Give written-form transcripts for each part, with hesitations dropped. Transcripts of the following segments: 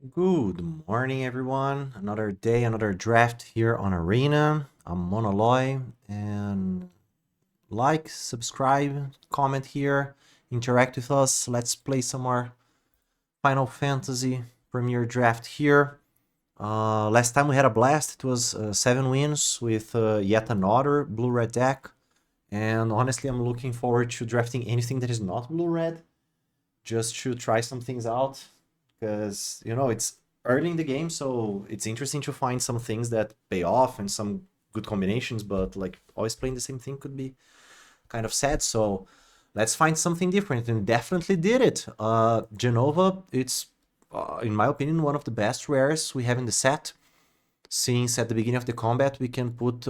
Good morning, everyone. Another day, another draft here on Arena. I'm Monoloy, and like, subscribe, comment here, interact with us. Let's play some more Final Fantasy Premier Draft here. Last time we had a blast. It was 7 wins with yet another blue-red deck. And honestly, I'm looking forward to drafting anything that is not blue-red, just to try some things out because it's early in the game, so it's interesting to find some things that pay off and some good combinations, but like always playing the same thing could be kind of sad. So let's find something different, and definitely did it. Genova, it's in my opinion one of the best rares we have in the set, since at the beginning of the combat we can put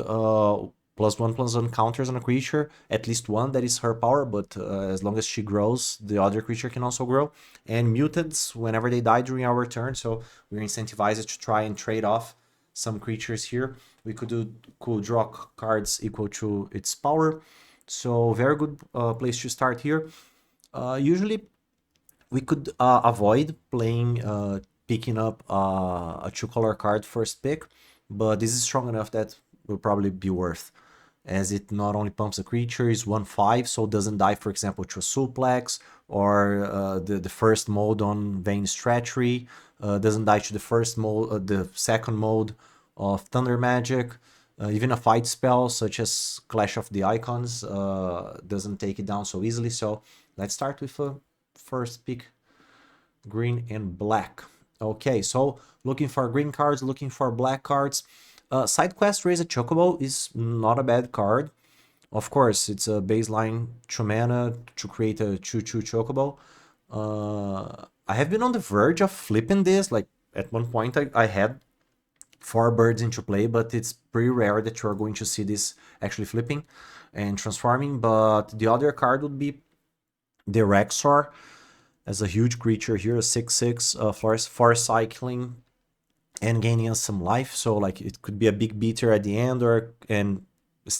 +1/+1 counters on a creature, at least one that is her power, but as long as she grows, the other creature can also grow. And mutants, whenever they die during our turn, so we're incentivized to try and trade off some creatures here. We could draw cards equal to its power, so very good place to start here. Usually we could avoid playing picking up a two-color card first pick, but this is strong enough that will probably be worth, as it not only pumps a creature, is 1/5, so it doesn't die, for example, to a suplex, or the first mode on Vane's Treachery, doesn't die to the first mode, the second mode of Thunder Magic. Even a fight spell such as Clash of the Icons doesn't take it down so easily. So let's start with a first pick, green and black. Okay, so looking for green cards, looking for black cards. Side quest Raise a Chocobo is not a bad card. Of course, it's a baseline 2 mana to create a 2/2 Chocobo. I have been on the verge of flipping this. Like at one point, I had 4 birds into play, but it's pretty rare that you're going to see this actually flipping and transforming. But the other card would be the Rexor, as a huge creature here, a 6/6 for cycling and gaining us some life. So like it could be a big beater at the end, and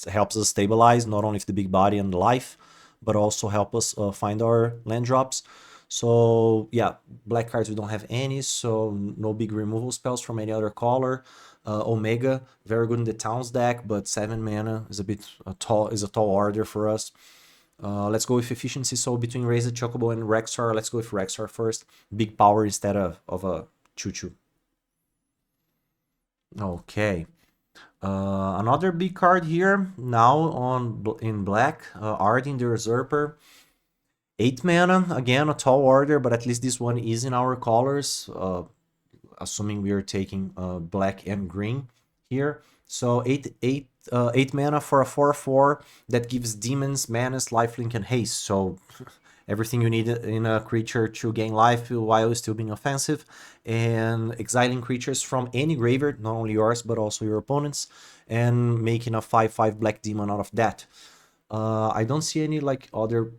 helps us stabilize not only the big body and the life, but also help us find our land drops. So yeah, black cards we don't have any, so no big removal spells from any other color. Omega, very good in the Towns deck, but 7 mana is a tall order for us. Let's go with efficiency. So between Razor, Chocobo, and Rexar, let's go with Rexar first. Big power instead of a choo-choo. Okay. Another big card here now in black. Arden the Usurper. 8 mana, again a tall order, but at least this one is in our colors. Assuming we are taking black and green here. So 8 mana for a 4/4 that gives demons, menace, lifelink, and haste. So everything you need in a creature to gain life while still being offensive, and exiling creatures from any graveyard, not only yours but also your opponents, and making a 5/5 black demon out of that. I don't see any like other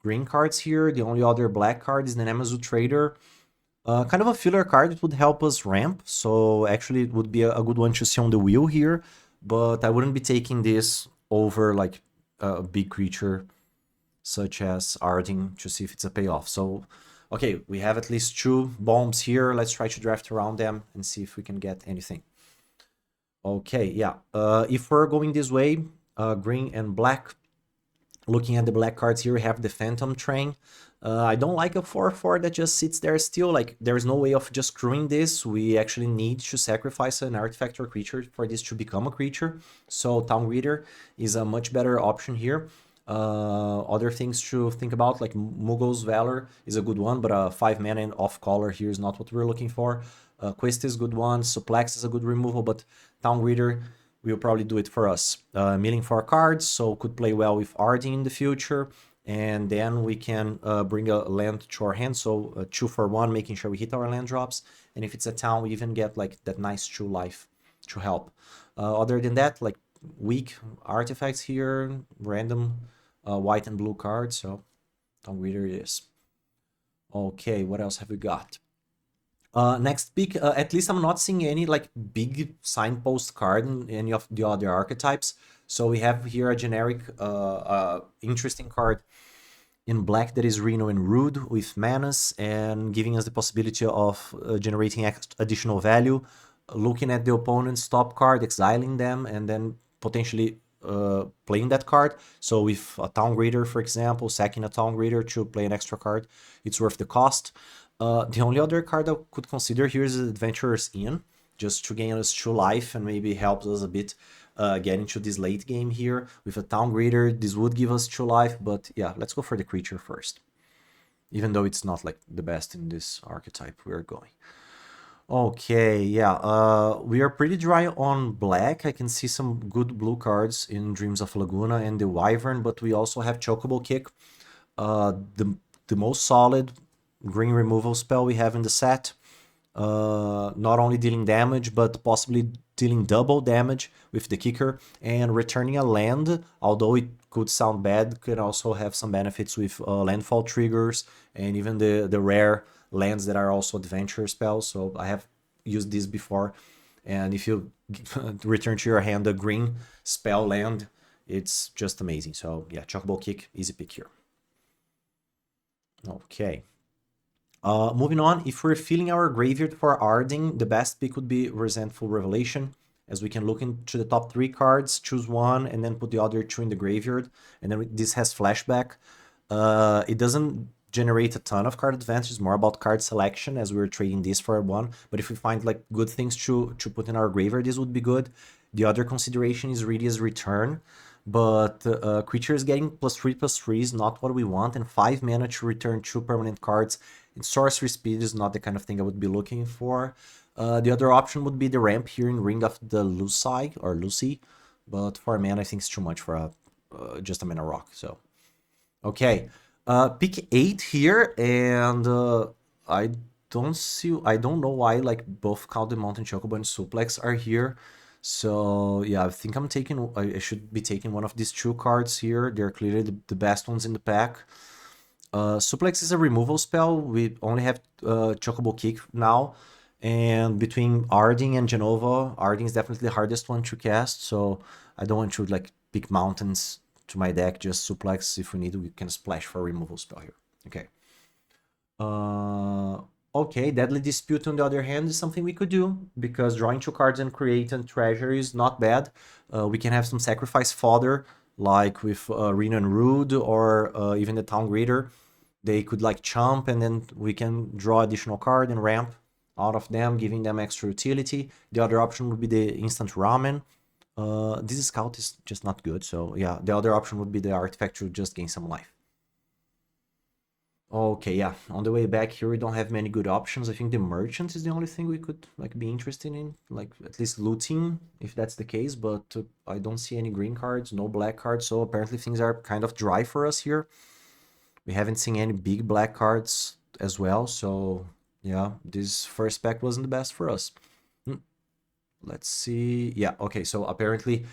green cards here. The only other black card is the Nemazu Trader. Kind of a filler card. It would help us ramp, so actually it would be a good one to see on the wheel here, but I wouldn't be taking this over like a big creature such as Arden to see if it's a payoff. So, okay, we have at least 2 bombs here. Let's try to draft around them and see if we can get anything. Okay, yeah. If we're going this way, green and black, looking at the black cards here, we have the Phantom Train. I don't like a 4/4 that just sits there still. Like, there's no way of just screwing this. We actually need to sacrifice an artifact or creature for this to become a creature. So Town Reader is a much better option here. Other things to think about, like Mughal's Valor is a good one, but 5 mana and off color here is not what we're looking for. Quest is a good one. Suplex is a good removal, but Town Reader will probably do it for us. Milling 4 cards, so could play well with Arden in the future. And then we can bring a land to our hand, so 2 for 1, making sure we hit our land drops. And if it's a town, we even get like that nice 2 life to help. Other than that, like weak artifacts here, random white and blue cards, so Town Reader it is. Okay, what else have we got? Next pick, at least I'm not seeing any like big signpost card in any of the other archetypes. So we have here a generic, interesting card In black, there is Reno and Rude with Manus and giving us the possibility of generating additional value, looking at the opponent's top card, exiling them, and then potentially playing that card. So with a Town Greeter, for example, sacking a Town Greeter to play an extra card, it's worth the cost. The only other card I could consider here is Adventurer's Inn, just to gain us 2 life and maybe help us a bit get into this late game here. With a Town Greeter, this would give us 2 life, but yeah, let's go for the creature first. Even though it's not like the best in this archetype we're going. Okay, yeah, we are pretty dry on black. I can see some good blue cards in Dreams of Laguna and the Wyvern, but we also have Chocobo Kick, the most solid green removal spell we have in the set. Not only dealing damage, but possibly dealing double damage with the kicker, and returning a land, although it could sound bad, could also have some benefits with landfall triggers and even the rare lands that are also adventure spells. So I have used this before, and if you return to your hand a green spell land, it's just amazing. So yeah, Chocobo Kick, easy pick here. Okay. Moving on, if we're filling our graveyard for Arding, the best pick would be Resentful Revelation, as we can look into the top 3 cards, choose one, and then put the other 2 in the graveyard, and then this has flashback. It doesn't generate a ton of card advantage, it's more about card selection, as we're trading this for one, but if we find like good things to put in our graveyard, this would be good. The other consideration is Rydia's Return, but creatures getting +3/+3 is not what we want, and 5 mana to return 2 permanent cards in sorcery speed is not the kind of thing I would be looking for. The other option would be the ramp here in Ring of the Luci, or Lucy, but 4 mana I think is too much for just a mana rock, so. Okay, pick 8 here, and I don't know why like both Cloud Mountain Chocobo and Suplex are here. So yeah, I think I should be taking one of these 2 cards here. They're clearly the best ones in the pack. Suplex is a removal spell. We only have Chocobo Kick now. And between Arding and Jenova, Arding is definitely the hardest one to cast. So I don't want to like pick mountains to my deck. Just Suplex. If we need, we can splash for a removal spell here. Okay. Okay, Deadly Dispute on the other hand is something we could do, because drawing 2 cards and creating treasure is not bad. We can have some sacrifice fodder, like with Reno and Rude, or even the Town Greeter. They could like chump, and then we can draw additional card and ramp out of them, giving them extra utility. The other option would be the instant ramen. This scout is just not good, so yeah, the other option would be the artifact to just gain some life. Okay, yeah, on the way back here we don't have many good options. I think the merchant is the only thing we could like be interested in, like at least looting, if that's the case, but I don't see any green cards, no black cards, so apparently things are kind of dry for us here. We haven't seen any big black cards as well, so yeah, this first pack wasn't the best for us. Let's see. Yeah, okay, so apparently,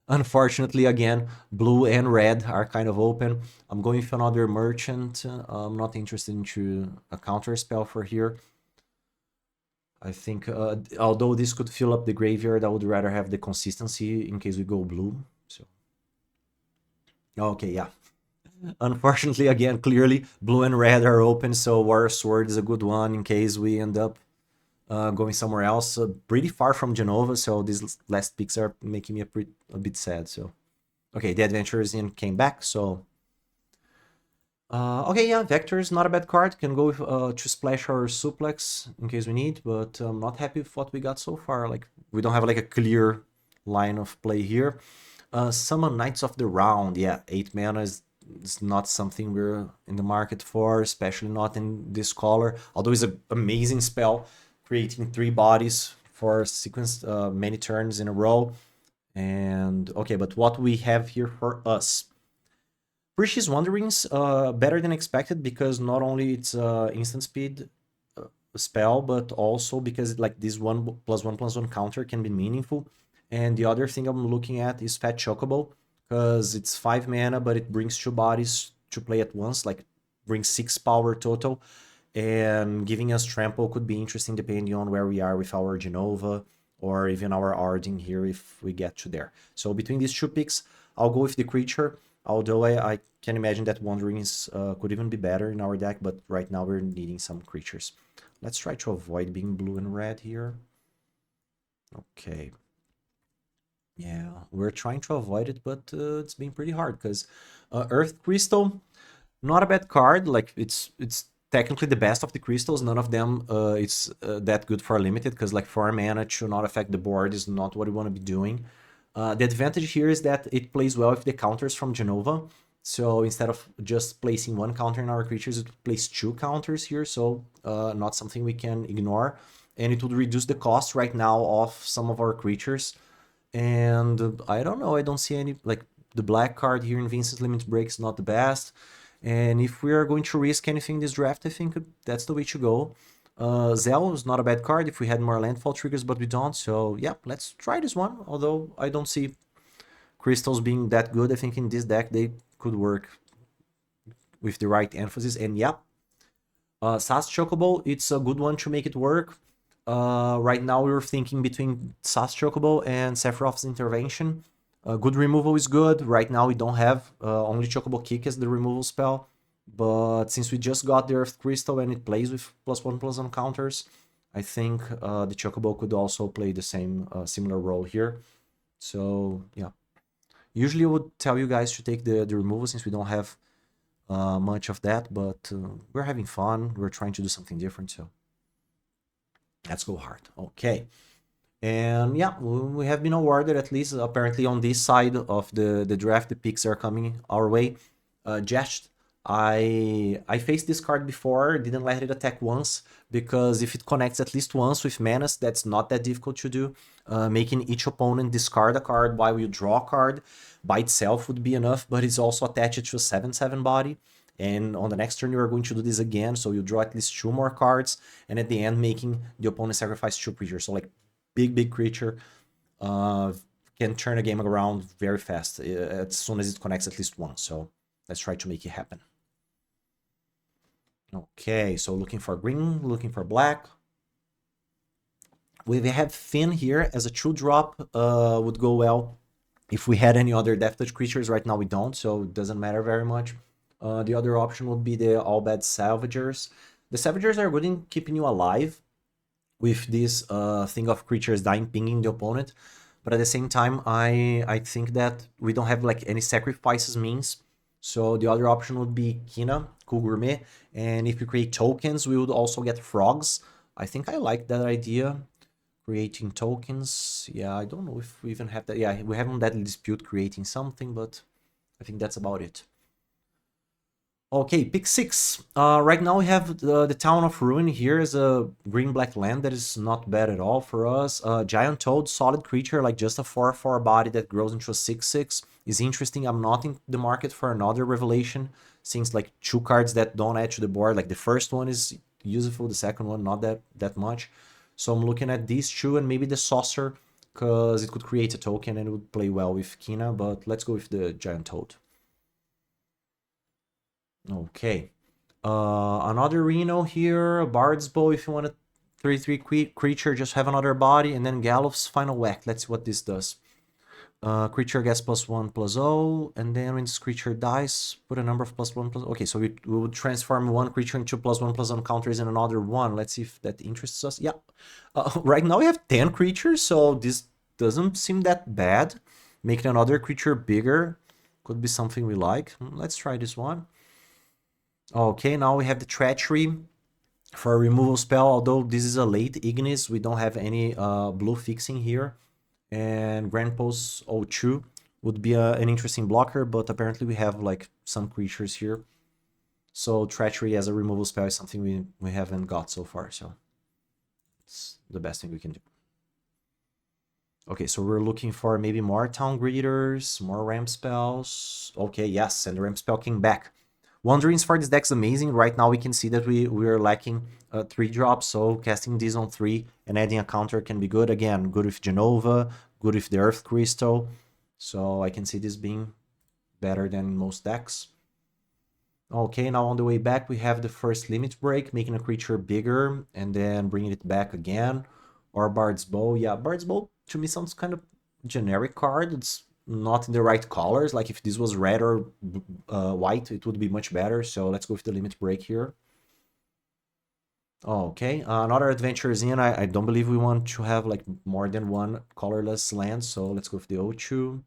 unfortunately, again, blue and red are kind of open. I'm going with another merchant. I'm not interested into a counter spell for here. I think, although this could fill up the graveyard, I would rather have the consistency in case we go blue. So, okay, yeah. Unfortunately, again, clearly, blue and red are open, so Warrior Sword is a good one in case we end up going somewhere else. Pretty far from Jenova, so these last picks are making me a bit sad. So, okay, the Adventurers Inn came back, so... okay, yeah, Vector is not a bad card. Can go with, to splash or suplex in case we need, but I'm not happy with what we got so far. Like, we don't have like a clear line of play here. Summon Knights of the Round, yeah, 8 mana is not something we're in the market for, especially not in this color, although it's an amazing spell, creating 3 bodies for sequence many turns in a row. And okay, but what we have here for us, Prishi's Wanderings, better than expected, because not only it's instant speed spell, but also because like this 1+1/+1 counter can be meaningful. And the other thing I'm looking at is Fat Chocobo, because it's 5 mana, but it brings 2 bodies to play at once, like brings 6 power total, and giving us trample could be interesting depending on where we are with our Jenova, or even our Arding here if we get to there. So between these 2 picks, I'll go with the creature. Although I can imagine that Wanderings could even be better in our deck, but right now we're needing some creatures. Let's try to avoid being blue and red here. Okay. Yeah, we're trying to avoid it, but it's been pretty hard because Earth Crystal, not a bad card. Like it's technically the best of the crystals. None of them it's that good for limited because like 4 mana to not affect the board is not what we want to be doing. The advantage here is that it plays well with the counters from Genova. So instead of just placing one counter in our creatures, it plays 2 counters here. So not something we can ignore, and it would reduce the cost right now of some of our creatures. And I don't know, I don't see any, like, the black card here in Vincent's Limit Break is not the best. And if we are going to risk anything in this draft, I think that's the way to go. Zell is not a bad card if we had more landfall triggers, but we don't. So yeah, let's try this one. Although I don't see crystals being that good. I think in this deck they could work with the right emphasis. And yeah, SAS Chocobo, it's a good one to make it work. Right now we're thinking between SAS Chocobo and Sephiroth's Intervention. Good removal is good. Right now we don't have only Chocobo Kick as the removal spell. But since we just got the Earth Crystal and it plays with +1/+1 counters, I think the Chocobo could also play the same similar role here. So yeah. Usually I would tell you guys to take the removal since we don't have much of that, but we're having fun. We're trying to do something different, so let's go hard. Okay. And yeah, we have been awarded, at least apparently on this side of the draft, the picks are coming our way. Jest, I faced this card before, didn't let it attack once, because if it connects at least once with Menace, that's not that difficult to do. Making each opponent discard a card while you draw a card by itself would be enough, but it's also attached to a 7/7 body. And on the next turn, you are going to do this again, so you draw at least 2 more cards, and at the end, making the opponent sacrifice 2 creatures. So like big creature uh, can turn a game around very fast as soon as it connects at least once. So let's try to make it happen. Okay, so looking for green, looking for black. We have Finn here as a true drop, would go well if we had any other Death Touch creatures. Right now we don't, so it doesn't matter very much. The other option would be the All Bad Salvagers. The Salvagers are good in keeping you alive with this thing of creatures dying, pinging the opponent. But at the same time, I think that we don't have like any sacrifices means. So the other option would be Kina, Cool Gourmet. And if we create tokens, we would also get frogs. I think I like that idea. Creating tokens. Yeah, I don't know if we even have that. Yeah, we haven't that dispute creating something, but I think that's about it. Okay, pick 6. Right now we have the Town of Ruin here as a green-black land that is not bad at all for us. Giant Toad, solid creature, like just a 4/4 body that grows into a 6/6 is interesting. I'm not in the market for another Revelation, since like 2 cards that don't add to the board. Like the first one is useful, the second one not that much. So I'm looking at these 2 and maybe the Saucer, because it could create a token and it would play well with Kina, but let's go with the Giant Toad. Okay. Another Reno here, Bard's Bow if you want a 3/3 creature, just have another body, and then Gallop's Final Whack. Let's see what this does. Creature gets +1/+0, and then when this creature dies, put a number of +1/+. Okay, so we would transform one creature into +1/+1 counters and another one. Let's see if that interests us. Yeah. Right now we have 10 creatures, so this doesn't seem that bad. Making another creature bigger could be something we like. Let's try this one. Okay, now we have the Treachery for a removal spell. Although this is a late Ignis, we don't have any blue fixing here. And Grandpa's O2 would be an interesting blocker, but apparently we have like some creatures here. So Treachery as a removal spell is something we haven't got so far, so it's the best thing we can do. Okay, so we're looking for maybe more Town Greeters, more ramp spells. Okay, yes, and the ramp spell came back. Wanderings for this deck is amazing. Right now we can see that we are lacking 3 drops, so casting these on 3 and adding a counter can be good. Again, good with Genova, good with the Earth Crystal. So I can see this being better than most decks. Okay, now on the way back we have the first Limit Break, making a creature bigger and then bringing it back again. Or Bard's Bow. Yeah, Bard's Bow to me sounds kind of generic card. It's not in the right colors. Like if this was red or white, it would be much better. So let's go with the limit break here. Okay, another adventures in. I don't believe we want to have like more than one colorless land, so let's go with the O2.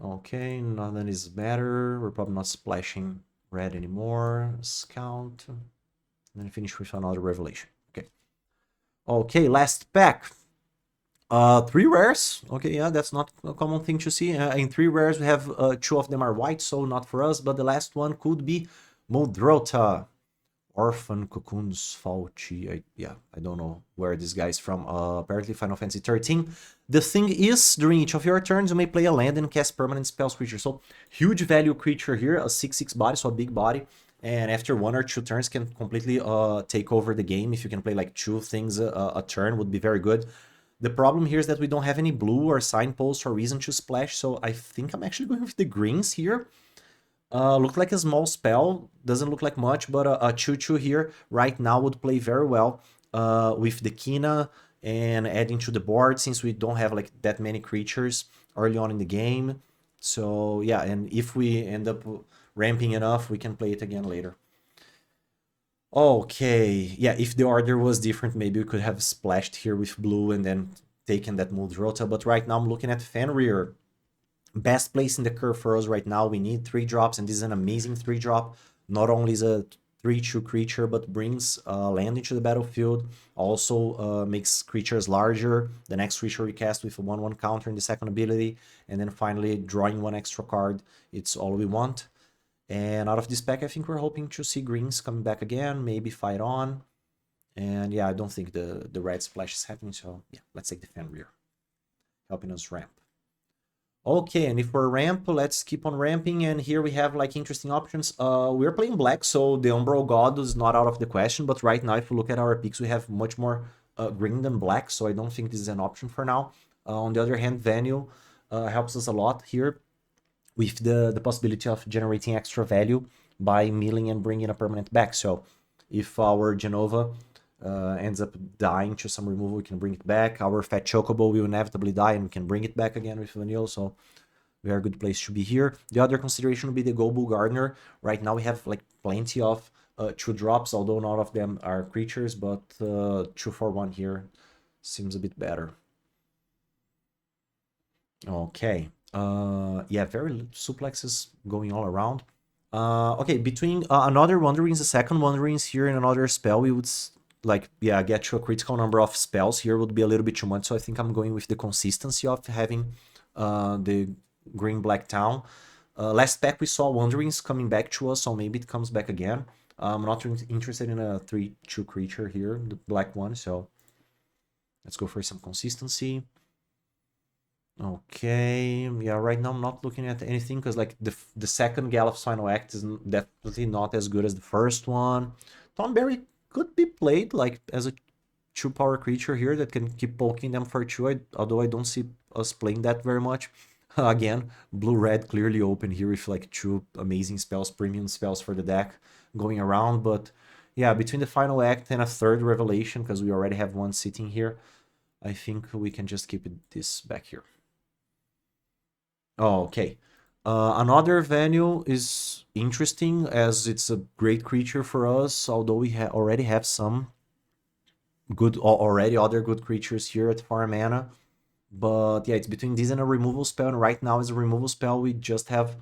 Okay, nothing is better. We're probably not splashing red anymore. Scout. And then finish with another revelation. Okay. Okay, last pack. 3 rares. Okay, yeah, that's not a common thing to see. In 3 rares, we have 2 of them are white, so not for us. But the last one could be Muldrota. Orphan Cocoon's Faulty. I don't know where this guy is from. Apparently Final Fantasy 13. The thing is, during each of your turns, you may play a land and cast permanent spells creature. So, huge value creature here, a 6/6 body, so a big body. And after 1 or 2 turns can completely take over the game. If you can play like 2 things a turn, would be very good. The problem here is that we don't have any blue or signpost or reason to splash, so I think I'm actually going with the greens here. Look like a small spell, doesn't look like much, but a 2/2 here right now would play very well with the Kina and adding to the board, since we don't have like that many creatures early on in the game. So yeah, and if we end up ramping enough, we can play it again later. Okay, yeah, if the order was different, maybe we could have splashed here with blue and then taken that Muldrota, but right now I'm looking at Fenrir. Best place in the curve for us right now. We need 3 drops, and this is an amazing 3 drop. Not only is a 3/2 creature, but brings land into the battlefield. Also makes creatures larger. The next creature we cast with a 1/1 counter in the second ability, and then finally drawing 1 extra card. It's all we want. And out of this pack, I think we're hoping to see greens coming back again, maybe fight on. And yeah, I don't think the red splash is happening, so yeah, let's take the Fenrir, helping us ramp. Okay, and if we're ramp, let's keep on ramping, and here we have like interesting options. We're playing black, so the Umbral God is not out of the question, but right now if we look at our picks, we have much more green than black, so I don't think this is an option for now. On the other hand, Vanu helps us a lot here with the possibility of generating extra value by milling and bringing a permanent back. So if our Genova ends up dying to some removal, we can bring it back. Our Fat Chocobo will inevitably die, and we can bring it back again with Vanille, so very good place to be here. The other consideration would be the Gobu Gardener. Right now we have like plenty of 2 drops, although none of them are creatures, but 2 for 1 here seems a bit better. Okay, yeah, very suplexes going all around. Okay, between another Wanderings, the second Wanderings here, and another spell, we would like, yeah, get to a critical number of spells here would be a little bit too much, so I think I'm going with the consistency of having the green-black town. Last pack we saw Wanderings coming back to us, so maybe it comes back again. I'm not interested in a 3/2 creature here, the black one, so let's go for some consistency. Okay, yeah, right now I'm not looking at anything, because like the second Gallup's Final Act is definitely not as good as the first one. Thornberry could be played like as a 2-power creature here that can keep poking them for 2, although I don't see us playing that very much. Again, blue-red clearly open here with like 2 amazing spells, premium spells for the deck going around, but yeah, between the Final Act and a 3rd Revelation, because we already have 1 sitting here, I think we can just keep this back here. Oh, okay. Another Vanu is interesting, as it's a great creature for us, although we already have some good, other good creatures here at Farm Mana. But yeah, it's between this and a removal spell, and right now as a removal spell, we just have,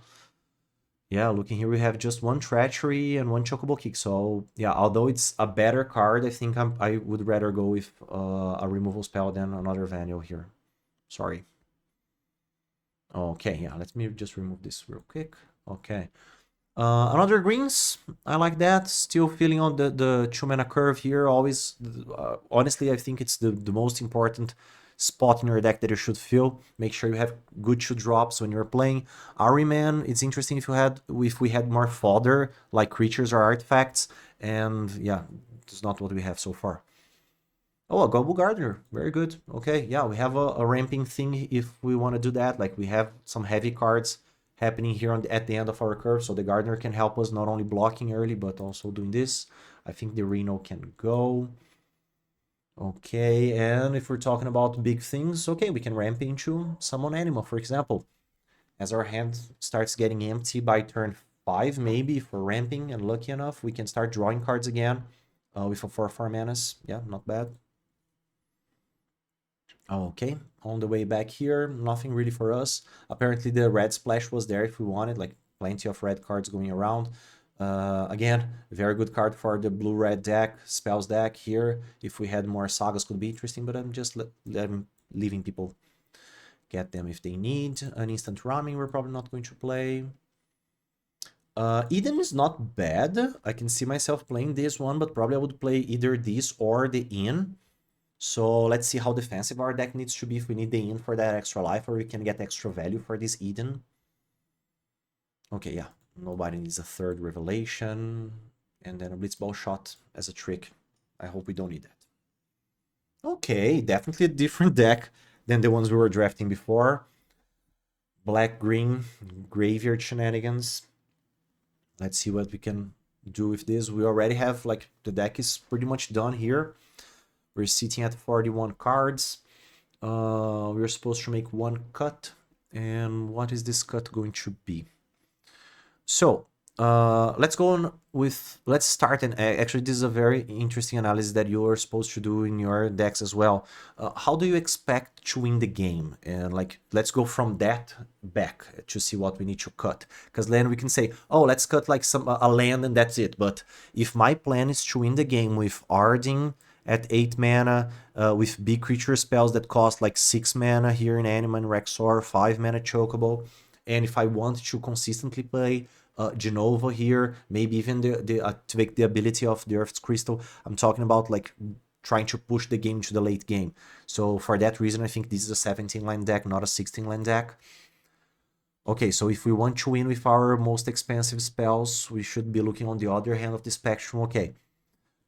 yeah, looking here, we have just 1 Treachery and 1 Chocobo Kick. So yeah, although it's a better card, I think I would rather go with a removal spell than another Vanu here. Sorry. Okay, yeah, let me just remove this real quick. Okay. Another greens, I like that. Still feeling on the 2-mana curve here. Always, honestly, I think it's the most important spot in your deck that you should feel. Make sure you have good 2 drops when you're playing. Ahriman, it's interesting if we had more fodder, like creatures or artifacts, and yeah, it's not what we have so far. Oh, a Gobu Gardener. Very good. Okay, yeah, we have a ramping thing if we want to do that. Like, we have some heavy cards happening here at the end of our curve, so the Gardener can help us not only blocking early, but also doing this. I think the Reno can go. Okay, and if we're talking about big things, okay, we can ramp into summon animal, for example. As our hand starts getting empty by turn 5, maybe if we're ramping and lucky enough, we can start drawing cards again with a 4/4 manas. Yeah, not bad. Okay, on the way back here, nothing really for us. Apparently the red splash was there if we wanted, like plenty of red cards going around. Again, very good card for the blue-red deck, spells deck here. If we had more sagas could be interesting, but I'm just leaving people get them if they need. An instant ramming we're probably not going to play. Eden is not bad. I can see myself playing this one, but probably I would play either this or the Inn. So let's see how defensive our deck needs to be if we need the Inn for that extra life, or we can get extra value for this Eden. Okay, yeah. Nobody needs a third Revelation. And then a Blitzball shot as a trick. I hope we don't need that. Okay, definitely a different deck than the ones we were drafting before. Black-green, graveyard shenanigans. Let's see what we can do with this. We already have, like, the deck is pretty much done here. We're sitting at 41 cards. We're supposed to make one cut. And what is this cut going to be? So, let's go on with, let's start, and actually this is a very interesting analysis that you're supposed to do in your decks as well. How do you expect to win the game? And like, let's go from that back to see what we need to cut. Because then we can say, oh, let's cut like a land and that's it. But if my plan is to win the game with Arding at 8 mana, with big creature spells that cost like 6 mana here in Anima and Rexor, 5 mana Chocobo, and if I want to consistently play Genova here, maybe even the activate the ability of the Earth's Crystal, I'm talking about like trying to push the game to the late game. So for that reason, I think this is a 17-line deck, not a 16-line deck. Okay, so if we want to win with our most expensive spells, we should be looking on the other hand of the spectrum. Okay,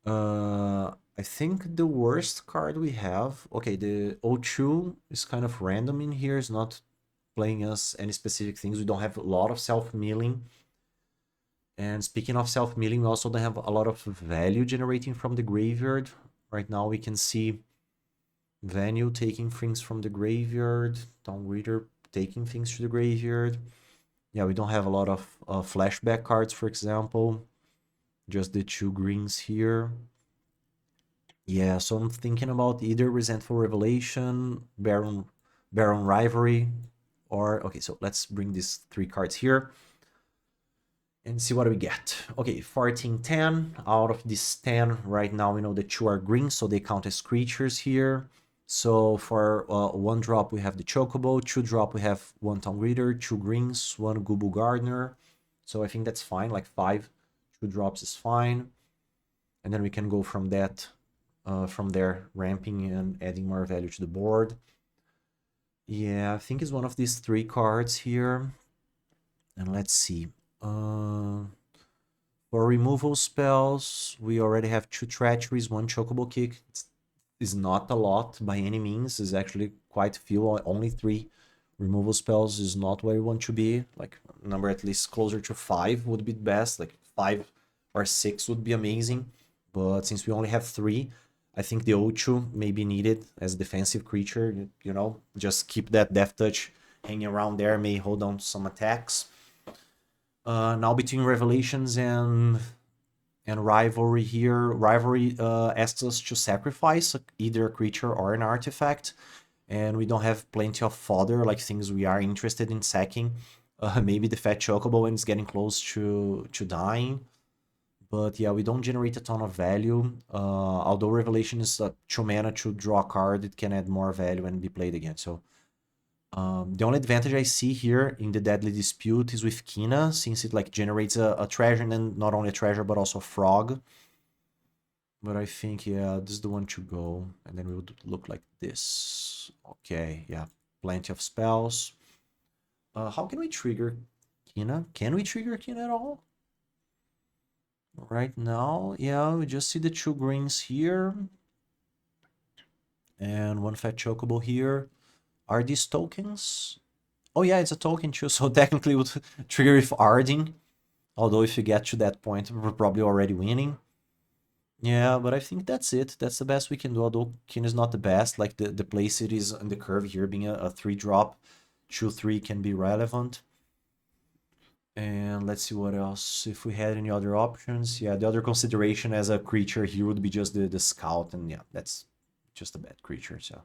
I think the worst card we have, okay, the O2 is kind of random in here, it's not playing us any specific things. We don't have a lot of self-milling. And speaking of self-milling, we also don't have a lot of value generating from the graveyard. Right now we can see Vanu taking things from the graveyard, Dawn Reader taking things to the graveyard. Yeah, we don't have a lot of flashback cards, for example. Just the 2 greens here. Yeah, so I'm thinking about either Resentful Revelation, Baron Rivalry, or... Okay, so let's bring these 3 cards here and see what we get. Okay, 14, 10. Out of these 10, right now we know the 2 are green, so they count as creatures here. So for 1 drop, we have the Chocobo. 2 drop, we have 1 Tongue Reader, 2 greens, 1 Gubu Gardener. So I think that's fine, like 5 2 drops is fine. And then we can go from that, from there, ramping and adding more value to the board. Yeah, I think it's one of these 3 cards here. And let's see. For removal spells, we already have 2 Treacheries, 1 Chocobo Kick. It's not a lot by any means. It's actually quite few. Only 3 removal spells is not where you want to be. Like, number at least closer to 5 would be best. Like 5 or 6 would be amazing. But since we only have 3, I think the Ocho may be needed as a defensive creature. You know, just keep that Death Touch hanging around there, may hold on to some attacks. Now between Revelations and Rivalry here, Rivalry asks us to sacrifice either a creature or an artifact, and we don't have plenty of fodder, like things we are interested in sacking. Maybe the Fat Chocobo when it's getting close to dying. But yeah, we don't generate a ton of value. Although Revelation is 2 mana to draw a card, it can add more value and be played again. So the only advantage I see here in the Deadly Dispute is with Kina, since it like generates a treasure, and then not only a treasure but also a frog. But I think, yeah, this is the one to go. And then we would look like this. Okay, yeah, plenty of spells. How can we trigger Kina? Can we trigger Kina at all? Right now, yeah, we just see the 2 greens here. And 1 Fat Chocobo here. Are these tokens? Oh yeah, it's a token too, so technically it would trigger with Arding. Although if you get to that point, we're probably already winning. Yeah, but I think that's it. That's the best we can do. Although King is not the best, like the place it is on the curve here being a 3 drop, 2-3 can be relevant. And let's see what else. If we had any other options. Yeah, the other consideration as a creature here would be just the scout, and yeah, that's just a bad creature, so.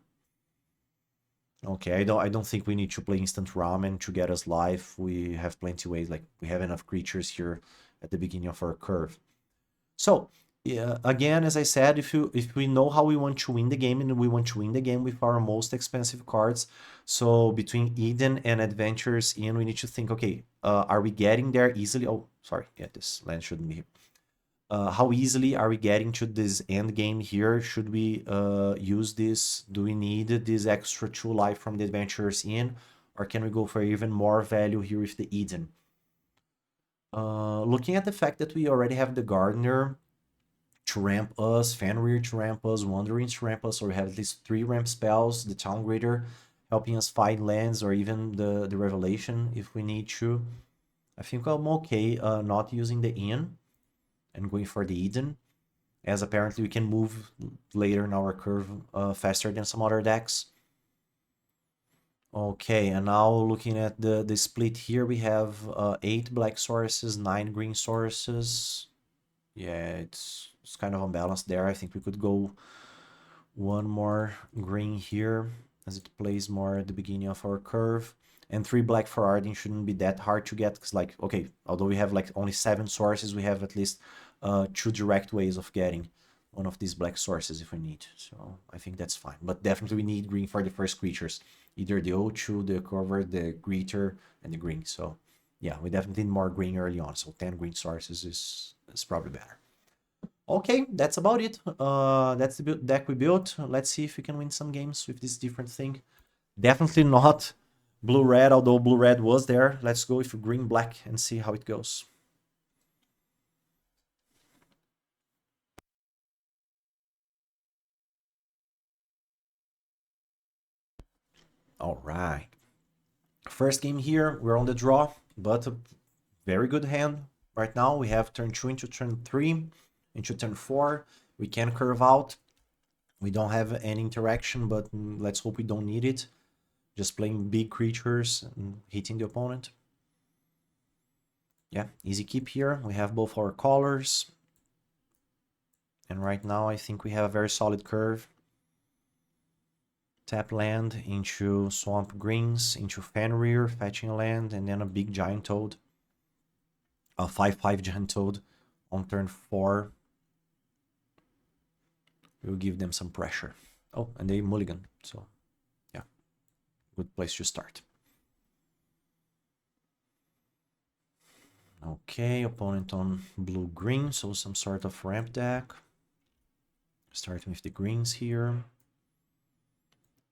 Okay, I don't think we need to play instant ramen to get us life. We have plenty ways, like we have enough creatures here at the beginning of our curve. So, yeah, again, as I said, if we know how we want to win the game and we want to win the game with our most expensive cards, so between Eden and Adventures in, we need to think, okay, are we getting there easily? Oh, sorry, yeah, this land shouldn't be here. How easily are we getting to this end game here? Should we use this? Do we need this extra 2 life from the Adventures in? Or can we go for even more value here with the Eden? Looking at the fact that we already have the Gardener to ramp us, Fenrir to ramp us, Wandering to ramp us, or we have at least 3 ramp spells, the Town Greater helping us find lands, or even the Revelation if we need to. I think I'm okay not using the Inn and going for the Eden, as apparently we can move later in our curve faster than some other decks. Okay, and now looking at the split here, we have 8 black sources, 9 green sources. Yeah, it's kind of unbalanced there. I think we could go one more green here as it plays more at the beginning of our curve. And 3 black for Arden shouldn't be that hard to get, because like, okay, although we have like only 7 sources, we have at least 2 direct ways of getting one of these black sources if we need. So I think that's fine. But definitely we need green for the first creatures. Either the O2, the Cover, the Greeter, and the green. So yeah, we definitely need more green early on. So 10 green sources is probably better. Okay, that's about it. That's the deck we built. Let's see if we can win some games with this different thing. Definitely not blue-red, although blue-red was there. Let's go with green-black and see how it goes. All right. First game here, we're on the draw, but a very good hand. Right now, we have turn 2 into turn 3, into turn 4. We can curve out. We don't have any interaction, but let's hope we don't need it. Just playing big creatures and hitting the opponent. Yeah, easy keep here. We have both our colors. And right now I think we have a very solid curve. Tap land into Swamp Greens, into Fenrir, fetching a land, and then a big Giant Toad. A 5/5 Giant Toad on turn 4. We'll give them some pressure. Oh, and they mulligan, so yeah, good place to start. Okay, opponent on blue-green, so some sort of ramp deck. Starting with the greens here.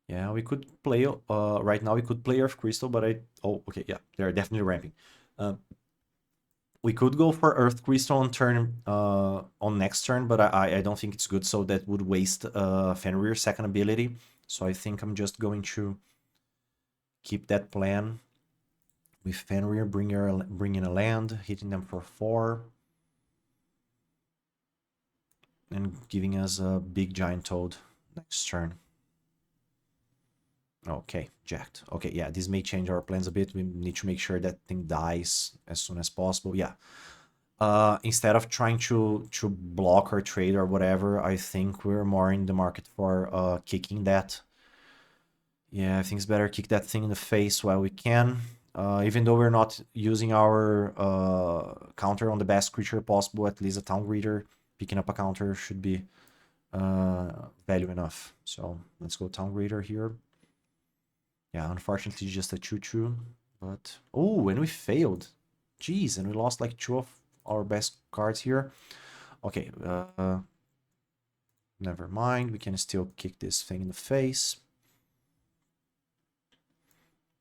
Yeah, we could play, right now we could play Earth Crystal, but oh, okay, yeah, they're definitely ramping. We could go for Earth Crystal on turn, on next turn, but I don't think it's good, so that would waste Fenrir's second ability. So I think I'm just going to keep that plan with Fenrir, bring in a land, hitting them for 4. And giving us a big Giant Toad next turn. Okay, jacked. Okay, yeah, this may change our plans a bit. We need to make sure that thing dies as soon as possible. Yeah. Instead of trying to block or trade or whatever, I think we're more in the market for kicking that. Yeah, I think it's better kick that thing in the face while we can. Even though we're not using our counter on the best creature possible, at least a Town Greeter picking up a counter should be value enough. So let's go Town Greeter here. Yeah, unfortunately just a 2/2, but oh, and we failed. Jeez, and we lost like 2 of our best cards here. Okay, never mind. We can still kick this thing in the face.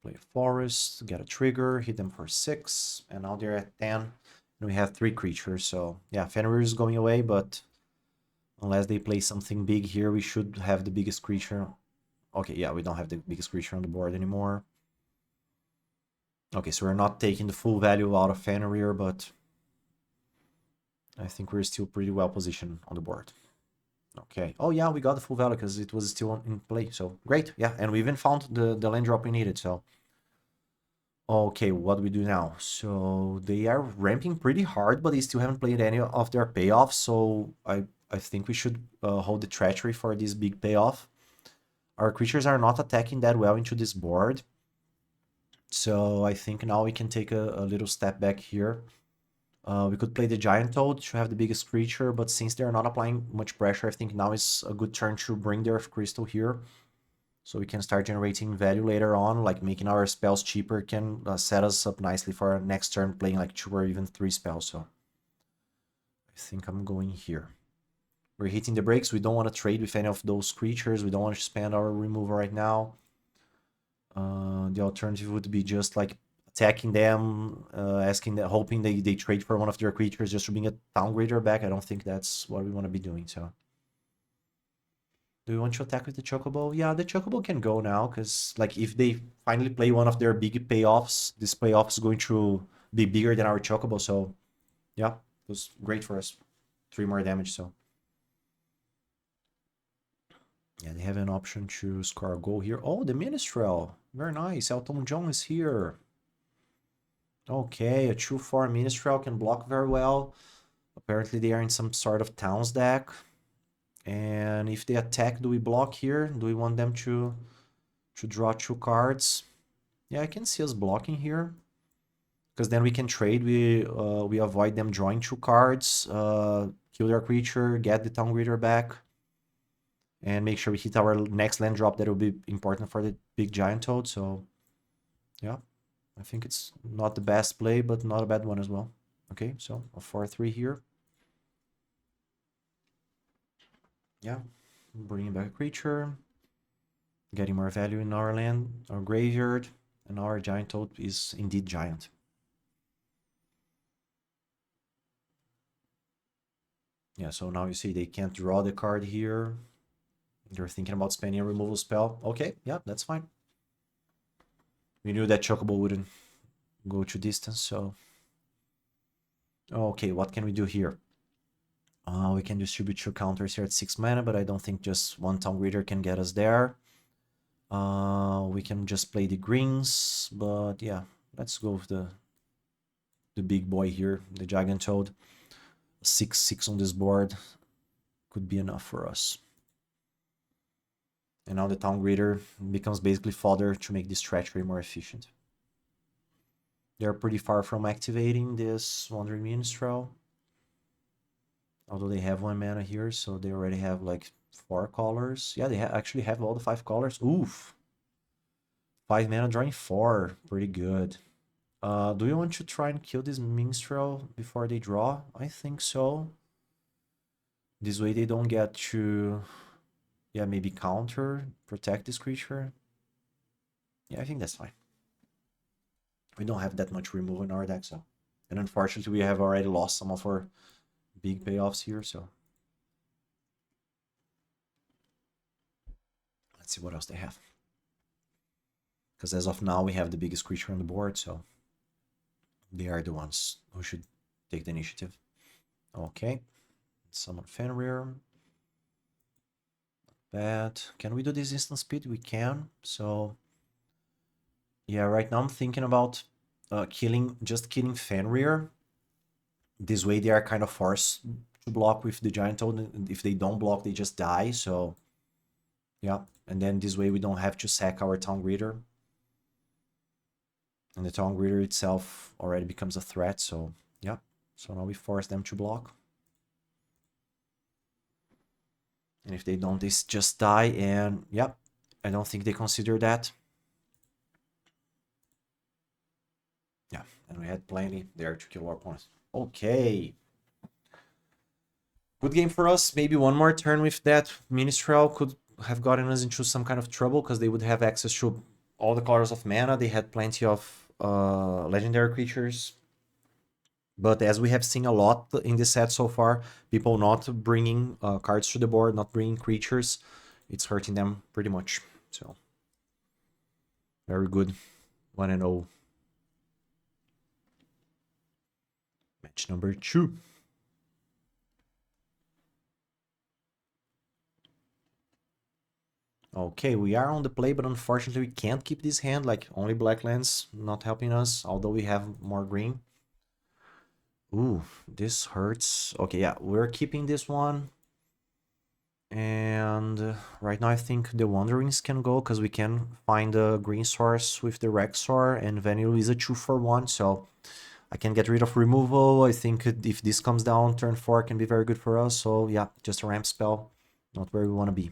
Play a forest, get a trigger, hit them for 6, and now they're at 10. And we have 3 creatures, so yeah, Fenrir is going away, but unless they play something big here, we should have the biggest creature. Okay, yeah, we don't have the biggest creature on the board anymore. Okay, so we're not taking the full value out of Fenrir, but I think we're still pretty well positioned on the board. Okay. Oh yeah, we got the full value because it was still in play. So great. Yeah, and we even found the land drop we needed. So okay, what do we do now? So they are ramping pretty hard, but they still haven't played any of their payoffs. So I think we should hold the treachery for this big payoff. Our creatures are not attacking that well into this board. So I think now we can take a little step back here. We could play the Giant Toad to have the biggest creature, but since they're not applying much pressure, I think now is a good turn to bring the Earth Crystal here. So we can start generating value later on, like making our spells cheaper can set us up nicely for our next turn playing like 2 or even 3 spells. So I think I'm going here. We're hitting the brakes. We don't want to trade with any of those creatures. We don't want to spend our removal right now. The alternative would be just like attacking them, asking that, hoping they trade for one of their creatures just to bring a Town back. I don't think that's what we want to be doing. So, do we want to attack with the Chocobo? Yeah, the Chocobo can go now because like if they finally play one of their big payoffs, this payoff is going to be bigger than our Chocobo. So, yeah, it was great for us. 3 more damage. So. Yeah, they have an option to score a goal here. Oh, the Minstrel. Very nice. Elton John is here. Okay, a 2/4 Minstrel can block very well. Apparently they are in some sort of Towns deck. And if they attack, do we block here? Do we want them to draw 2 cards? Yeah, I can see us blocking here. Because then we can trade. We avoid them drawing 2 cards, kill their creature, get the Town Greeter back, and make sure we hit our next land drop that will be important for the big Giant Toad. So, yeah, I think it's not the best play, but not a bad one as well. Okay, so a 4/3 here. Yeah, bringing back a creature, getting more value in our land, our graveyard, and our Giant Toad is indeed giant. Yeah, so now you see they can't draw the card here. They're thinking about spending a removal spell. Okay, yeah, that's fine. We knew that Chocobo wouldn't go to distance, so... Okay, what can we do here? We can distribute 2 counters here at 6 mana, but I don't think just 1 Town Greeter can get us there. We can just play the greens, but yeah, let's go with the big boy here, the Giant Toad. 6/6 on this board could be enough for us. And now the Town Greeter becomes basically fodder to make this treachery more efficient. They're pretty far from activating this Wandering Minstrel. Although they have 1 mana here, so they already have like 4 colors. Yeah, they actually have all the 5 colors. Oof! 5 mana drawing 4. Pretty good. Do you want to try and kill this Minstrel before they draw? I think so. This way they don't get to... Yeah, maybe counter, protect this creature. Yeah, I think that's fine. We don't have that much removal in our deck, so... And unfortunately, we have already lost some of our big payoffs here, so... Let's see what else they have. Because as of now, we have the biggest creature on the board, so... They are the ones who should take the initiative. Okay. Summon Fenrir. Bad. Can we do this instant speed? We can. So... Yeah, right now I'm thinking about just killing Fenrir. This way they are kind of forced to block with the Giant Toad. And if they don't block, they just die. So, yeah. And then this way we don't have to sack our Town Greeter. And the Town Greeter itself already becomes a threat. So, yeah. So now we force them to block. And if they don't, they just die. And, yeah. I don't think they consider that. Yeah. And we had plenty there to kill our opponents. Okay. Good game for us. Maybe 1 more turn with that Minstrel could have gotten us into some kind of trouble because they would have access to all the colors of mana. They had plenty of legendary creatures. But as we have seen a lot in this set so far, people not bringing cards to the board, not bringing creatures, it's hurting them pretty much. So, very good. 1-0. Match number 2. Okay, we are on the play, but unfortunately we can't keep this hand, like only black lands not helping us, although we have more green. Ooh, this hurts. Okay, yeah, we're keeping this one. And right now I think the Wanderings can go, because we can find a green source with the Rexor, and Vanille is a 2-for-1, so I can get rid of removal. I think if this comes down, turn 4 can be very good for us, so yeah, just a ramp spell. Not where we want to be.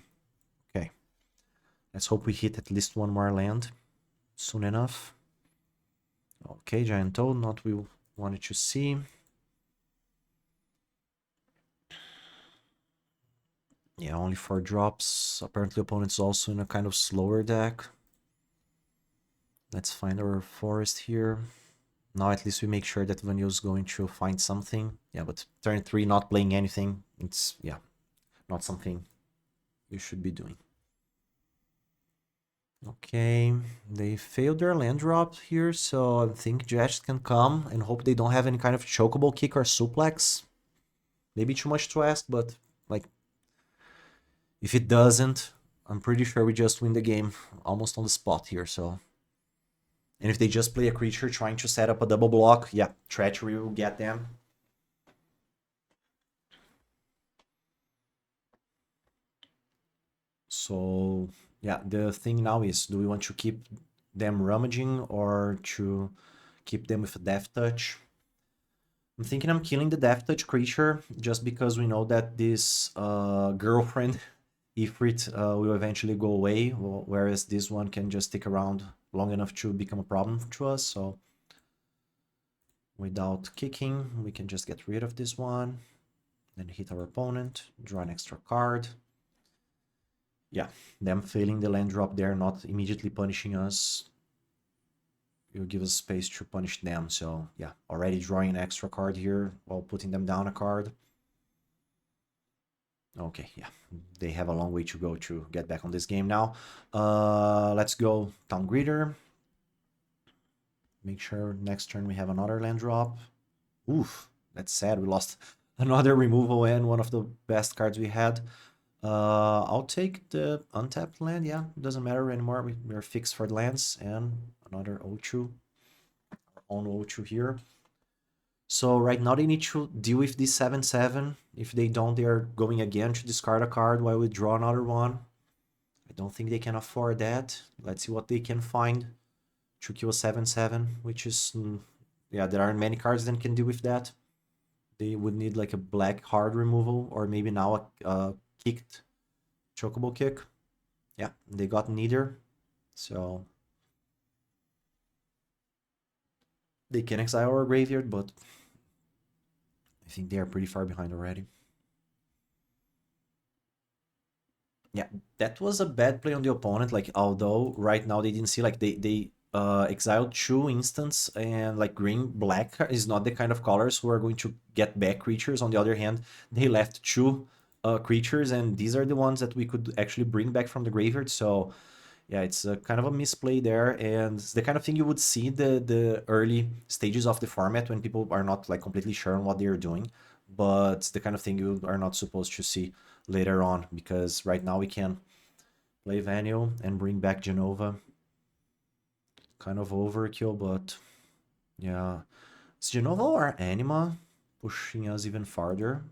Okay. Let's hope we hit at least one more land soon enough. Okay, Giant Toad, not we wanted to see. Yeah, only 4 drops. Apparently opponent's also in a kind of slower deck. Let's find our forest here. Now at least we make sure that Vanille's going to find something. Yeah, but turn 3 not playing anything, it's, yeah, not something you should be doing. Okay, they failed their land drop here, so I think Jets can come and hope they don't have any kind of chokeable kick or suplex. Maybe too much to ask, but like, if it doesn't, I'm pretty sure we just win the game almost on the spot here, so. And if they just play a creature trying to set up a double block, yeah, Treachery will get them. So, yeah, the thing now is, do we want to keep them rummaging or to keep them with a Death Touch? I'm thinking I'm killing the Death Touch creature just because we know that this girlfriend Ifrit will eventually go away, whereas this one can just stick around long enough to become a problem to us. So without kicking, we can just get rid of this one, then hit our opponent, draw an extra card. Yeah, them failing the land drop there, not immediately punishing us, will give us space to punish them. So yeah, already drawing an extra card here while putting them down a card. Okay, yeah, they have a long way to go to get back on this game now. Let's go Town Greeter. Make sure next turn we have another land drop. Oof, that's sad. We lost another removal and one of the best cards we had. I'll take the untapped land. Yeah, doesn't matter anymore. We're fixed for the lands, and another Ochu. Our own Ochu here. So right now they need to deal with this 7/7. If they don't, they are going again to discard a card while we draw another one. I don't think they can afford that. Let's see what they can find to kill a 7/7, which is, yeah, there aren't many cards that can deal with that. They would need like a black hard removal, or maybe now a kicked chocobo kick. Yeah, they got neither, so they can exile our graveyard, but I think they are pretty far behind already. Yeah, that was a bad play on the opponent. Like, although right now they didn't see, like, they exiled 2 instants, and like green black is not the kind of colors who are going to get back creatures. On the other hand, they left 2 creatures, and these are the ones that we could actually bring back from the graveyard. So yeah, it's a kind of a misplay there, and it's the kind of thing you would see the early stages of the format when people are not like completely sure on what they're doing, but it's the kind of thing you are not supposed to see later on, because right now we can play Vanille and bring back Genova. Kind of overkill, but yeah. Is Genova or Anima pushing us even farther?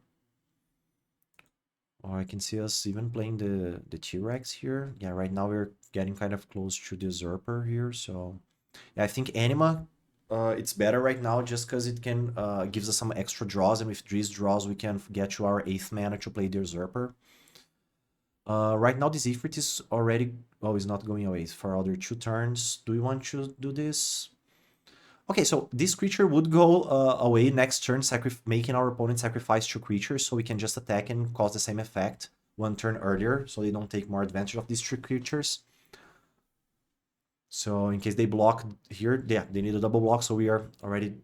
Or I can see us even playing the T-Rex here. Yeah, right now we're getting kind of close to the Usurper here, so yeah, I think Anima, it's better right now just because it can gives us some extra draws, and with these draws we can get to our 8th mana to play the Usurper. Right now this Ifrit is already, oh, it's not going away for other 2 turns. Do we want to do this? Okay, so this creature would go away next turn, making our opponent sacrifice 2 creatures, so we can just attack and cause the same effect 1 turn earlier, so they don't take more advantage of these 3 creatures. So in case they block here, yeah, they need a double block, so we are already,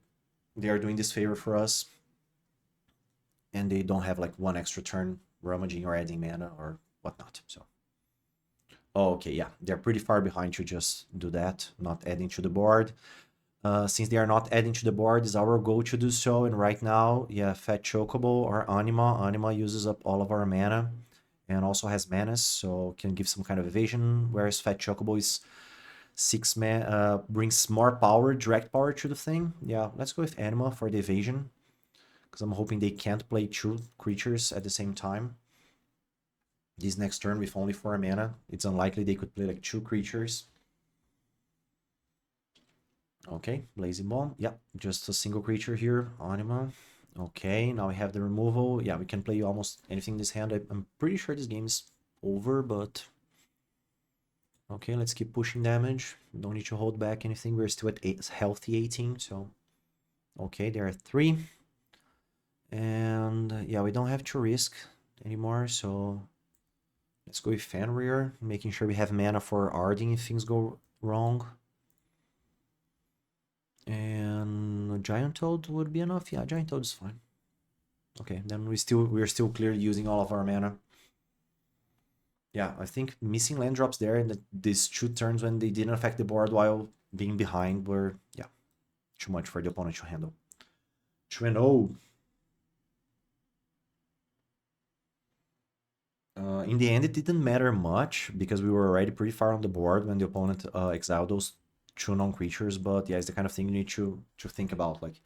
they are doing this favor for us. And they don't have like 1 extra turn rummaging or adding mana or whatnot, so. Oh, okay, yeah, they're pretty far behind to just do that, not adding to the board. Since they are not adding to the board, it's our goal to do so. And right now, yeah, Fat Chocobo or Anima. Anima uses up all of our mana. and also has Menace, so can give some kind of evasion, whereas Fat Chocobo is 6 man, brings more power, direct power to the thing. Yeah, let's go with Anima for the evasion, because I'm hoping they can't play 2 creatures at the same time. This next turn with only 4 mana, it's unlikely they could play like 2 creatures. Okay, Blazing Bomb. Yeah, just a single creature here, Anima. Okay, now we have the removal. Yeah, we can play almost anything in this hand. I'm pretty sure this game is over, but... Okay, let's keep pushing damage. Don't need to hold back anything. We're still at healthy 18, so... Okay, there are 3. And yeah, we don't have to risk anymore, so... Let's go with Fenrir, making sure we have mana for Arding if things go wrong. And Giant Toad would be enough. Yeah, Giant Toad is fine. Okay, then we're still clear using all of our mana. Yeah, I think missing land drops there and these 2 turns when they didn't affect the board while being behind were, yeah, too much for the opponent to handle. 2-0. In the end, it didn't matter much because we were already pretty far on the board when the opponent exiled those 2 non-creatures. But yeah, it's the kind of thing you need to think about. Like,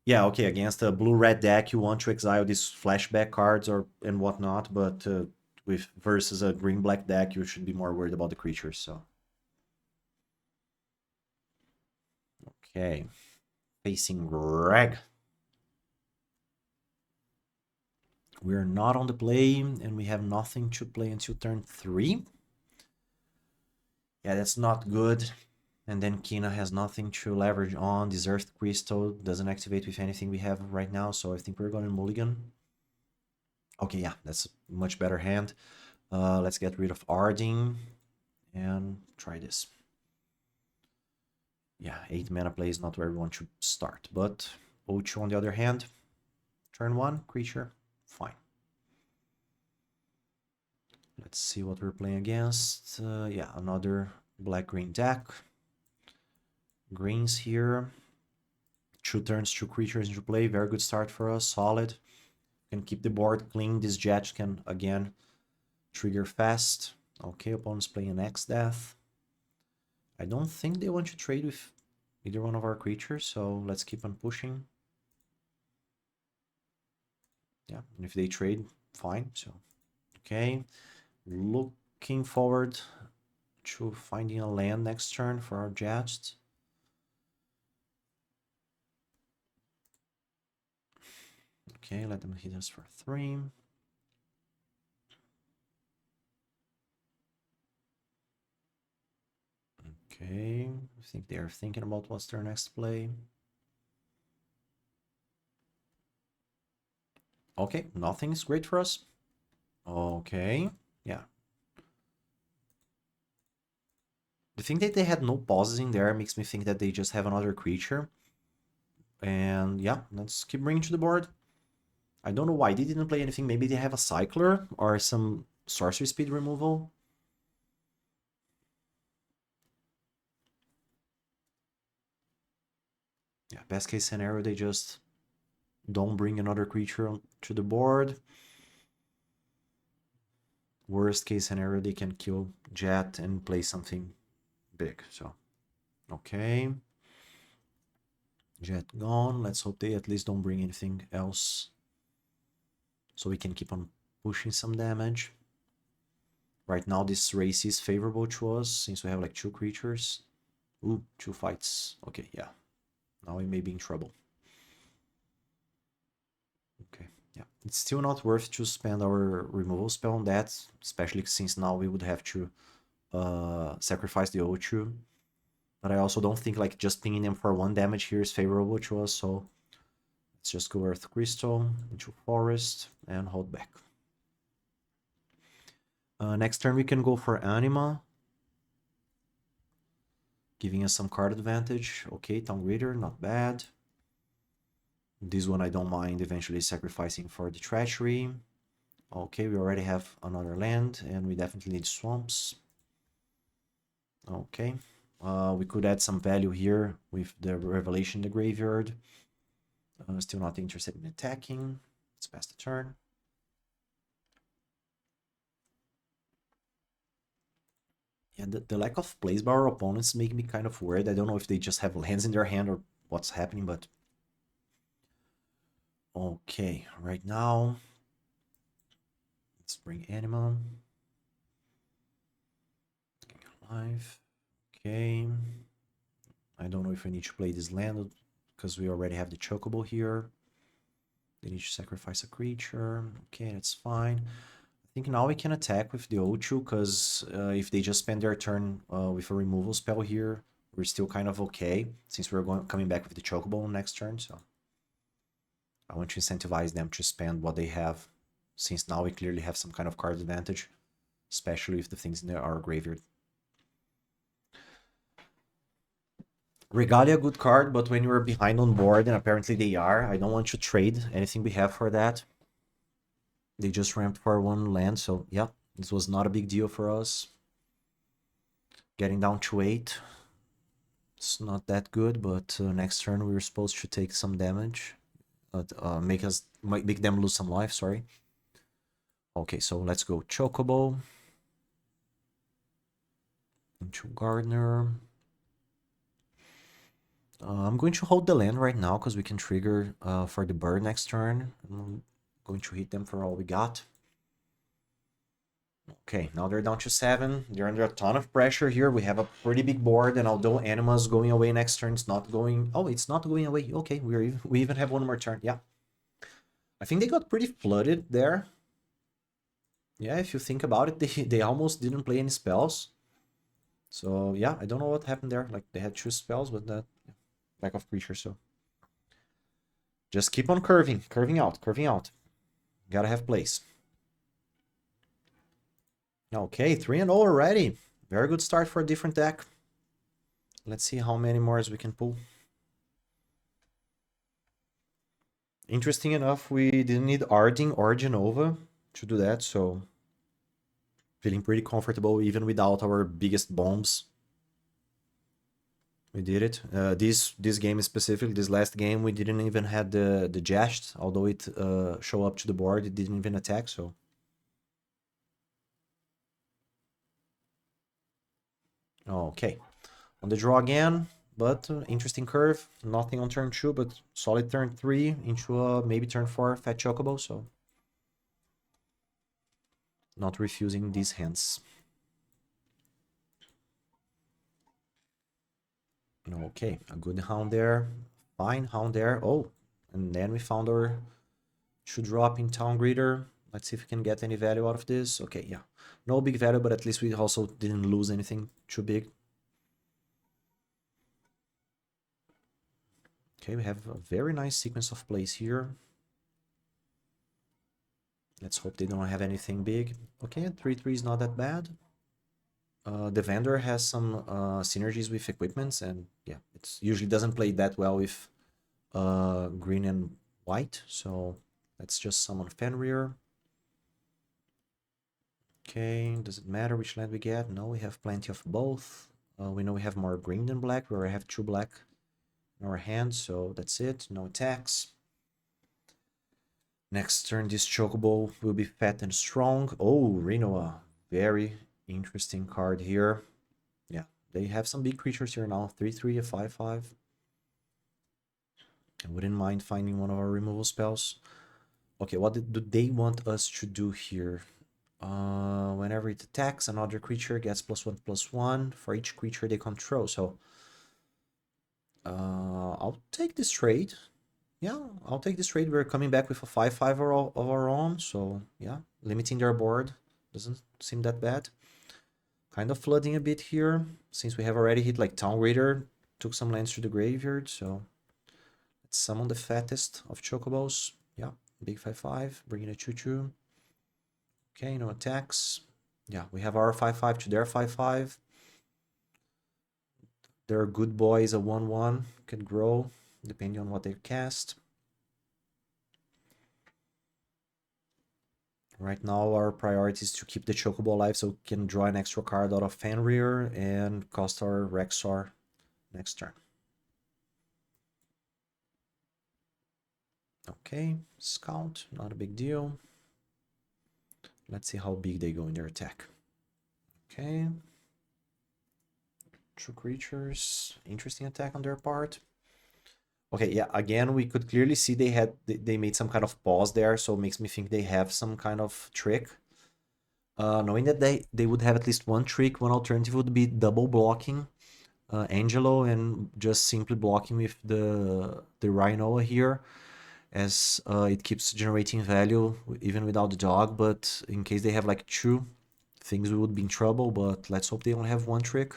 yeah, okay, against a blue-red deck, you want to exile these flashback cards and whatnot, but with versus a green-black deck, you should be more worried about the creatures. So, okay, facing Greg. We're not on the play, and we have nothing to play until turn 3. Yeah, that's not good. And then Kina has nothing to leverage on. This Earth Crystal doesn't activate with anything we have right now, so I think we're going to mulligan. Okay, yeah, that's a much better hand. Let's get rid of Arding and try this. Yeah, 8 mana play is not where we want to start, but Ocho on the other hand, turn 1, creature, fine. Let's see what we're playing against. Yeah, another black-green deck. Greens here. 2 turns, 2 creatures into play. Very good start for us, solid. Can keep the board clean. This Jet can, again, trigger fast. Okay, opponent's playing an X-Death. I don't think they want to trade with either one of our creatures, so let's keep on pushing. Yeah, and if they trade, fine. So, okay. Looking forward to finding a land next turn for our Jets. Okay, let them hit us for 3. Okay, I think they are thinking about what's their next play. Okay, nothing is great for us. Okay, yeah. The thing that they had no pauses in there makes me think that they just have another creature. And yeah, let's keep bringing to the board. I don't know why they didn't play anything. Maybe they have a Cycler or some sorcery speed removal. Yeah, best case scenario, they just don't bring another creature to the board. Worst case scenario, they can kill Jet and play something big. So, okay. Jet gone. Let's hope they at least don't bring anything else so we can keep on pushing some damage. Right now, this race is favorable to us since we have like 2 creatures. Ooh, 2 fights. Okay, yeah. Now we may be in trouble. Okay, yeah. It's still not worth to spend our removal spell on that, especially since now we would have to sacrifice the O2. But I also don't think like just pinging them for 1 damage here is favorable to us, so let's just go Earth Crystal into Forest and hold back. Next turn we can go for Anima, giving us some card advantage. Okay, Town Greater, not bad. This one I don't mind eventually sacrificing for the Treachery. Okay, we already have another land, and we definitely need swamps. Okay, we could add some value here with the Revelation in the graveyard. Still not interested in attacking. Let's pass the turn. Yeah, the lack of plays by our opponents make me kind of worried. I don't know if they just have lands in their hand or what's happening, but... Okay, right now... Let's bring Anima. Live. Okay. I don't know if I need to play this land because we already have the Chocobo here. They need to sacrifice a creature. Okay, that's fine. I think now we can attack with the O2 because if they just spend their turn with a removal spell here, we're still kind of okay since we're coming back with the Chocobo next turn. So I want to incentivize them to spend what they have, since now we clearly have some kind of card advantage, especially if the things in there are graveyard. Regalia, good card, but when you're behind on board, and apparently they are, I don't want to trade anything we have for that. They just ramped for one land, so yeah, this was not a big deal for us. Getting down to 8. It's not that good, but next turn we were supposed to take some damage. Make them lose some life, sorry. Okay, so let's go Chocobo. Into Gardener. I'm going to hold the land right now because we can trigger for the bird next turn. I'm going to hit them for all we got. Okay, now they're down to 7. They're under a ton of pressure here. We have a pretty big board, and although Anima's going away next turn, it's not going... Oh, it's not going away. Okay, we even have one more turn. Yeah. I think they got pretty flooded there. Yeah, if you think about it, they almost didn't play any spells. So, yeah, I don't know what happened there. Like, they had 2 spells, but that... lack of creatures, so... Just keep on curving out. Gotta have plays. Okay, 3-0 already. Very good start for a different deck. Let's see how many more we can pull. Interesting enough, we didn't need Arding or Genova to do that, so... Feeling pretty comfortable even without our biggest bombs. We did it. This game specifically, this last game, we didn't even have the Jest, although it showed up to the board, it didn't even attack, so... Okay. On the draw again, but interesting curve. Nothing on turn 2, but solid turn 3 into a maybe turn 4 Fat Chocobo, so... Not refusing these hands. Okay, a good hound there. Fine hound there. Oh, and then we found our... Should drop in Town Greeter. Let's see if we can get any value out of this. Okay, yeah. No big value, but at least we also didn't lose anything too big. Okay, we have a very nice sequence of plays here. Let's hope they don't have anything big. Okay, 3-3 is not that bad. The vendor has some synergies with equipments, and yeah, it usually doesn't play that well with green and white, so let's just summon Fenrir. Okay, does it matter which land we get? No, we have plenty of both. We know we have more green than black. We already have 2 black in our hand, so that's it. No attacks. Next turn, this Chocobo will be fat and strong. Oh, Rinoa. Very interesting card here. Yeah, they have some big creatures here now. 3-3, a 5-5. I wouldn't mind finding one of our removal spells. Okay, what do they want us to do here? Whenever it attacks, another creature gets +1/+1 for each creature they control. So I'll take this trade. Yeah, I'll take this trade. We're coming back with a 5-5 of our own, so yeah, limiting their board doesn't seem that bad. Kind of flooding a bit here, since we have already hit like Town Raider, took some lands to the graveyard, so let's summon the fattest of Chocobos. Yeah, big 5-5, bringing a 2-2. Okay, no attacks. Yeah, we have our 5-5 to their 5-5. Their good boys, a 1-1, can grow depending on what they cast. Right now, our priority is to keep the Chocobo alive so we can draw an extra card out of Fenrir and cost our Rexar next turn. Okay, Scout, not a big deal. Let's see how big they go in their attack. Okay. True creatures. Interesting attack on their part. Okay, yeah, again, we could clearly see they made some kind of pause there, so it makes me think they have some kind of trick. Knowing that they would have at least one trick, one alternative would be double blocking Angelo and just simply blocking with the Rhinoa here, as it keeps generating value even without the dog. But in case they have like two things, we would be in trouble. But let's hope they only have one trick.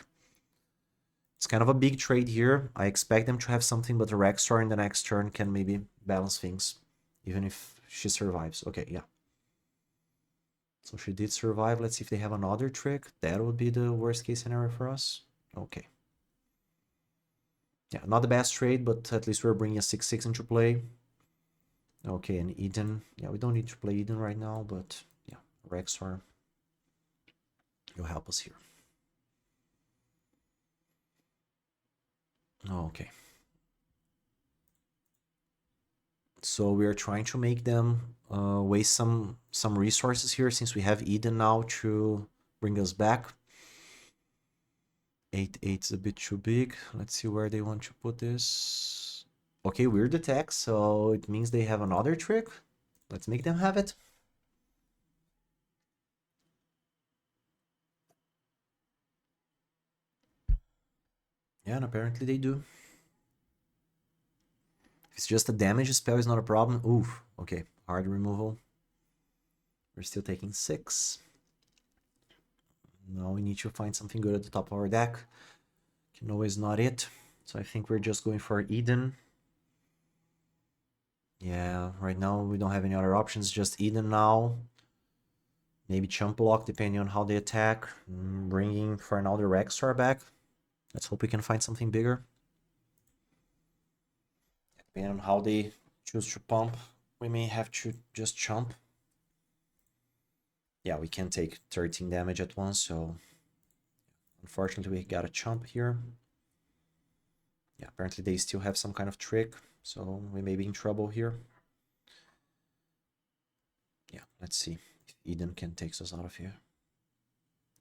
It's kind of a big trade here. I expect them to have something, but the Rexar in the next turn can maybe balance things, even if she survives. Okay, yeah. So she did survive. Let's see if they have another trick. That would be the worst case scenario for us. Okay. Yeah, not the best trade, but at least we're bringing a 6/6 into play. Okay, and Eden. Yeah, we don't need to play Eden right now, but yeah, Rexar, you'll help us here. Okay. So we are trying to make them waste some resources here, since we have Eden now to bring us back. 8/8 is a bit too big. Let's see where they want to put this. Okay, weird attack, so it means they have another trick. Let's make them have it. Yeah, and apparently they do. If it's just a damage spell, is not a problem. Oof. Okay, hard removal. We're still taking 6. Now we need to find something good at the top of our deck. Kinoa is not it. So I think we're just going for Eden. Yeah, right now we don't have any other options, just Eden now. Maybe Chump Block, depending on how they attack. Bringing for another Rexar back. Let's hope we can find something bigger. Depending on how they choose to pump, we may have to just chump. Yeah, we can take 13 damage at once, so unfortunately we got a chump here. Yeah, apparently they still have some kind of trick, so we may be in trouble here. Yeah, let's see if Eden can take us out of here.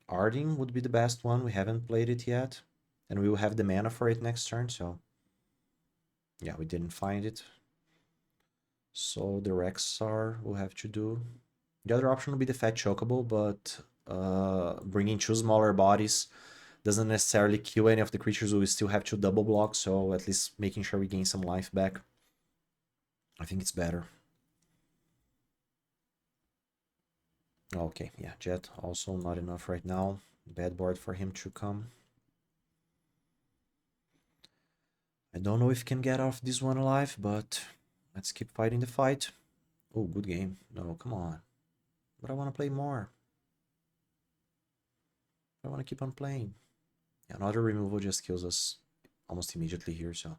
Arding would be the best one. We haven't played it yet, and we will have the mana for it next turn, so yeah, we didn't find it. So the Rexar will have to do. The other option would be the Fat Chocobo, but bringing two smaller bodies doesn't necessarily kill any of the creatures. We still have to double block, so at least making sure we gain some life back. I think it's better. Okay, yeah, Jet also not enough right now. Bad board for him to come. I don't know if he can get off this one alive, but let's keep fighting the fight. Oh, good game. No, come on. But I want to play more. I want to keep on playing. Yeah, another removal just kills us almost immediately here, so.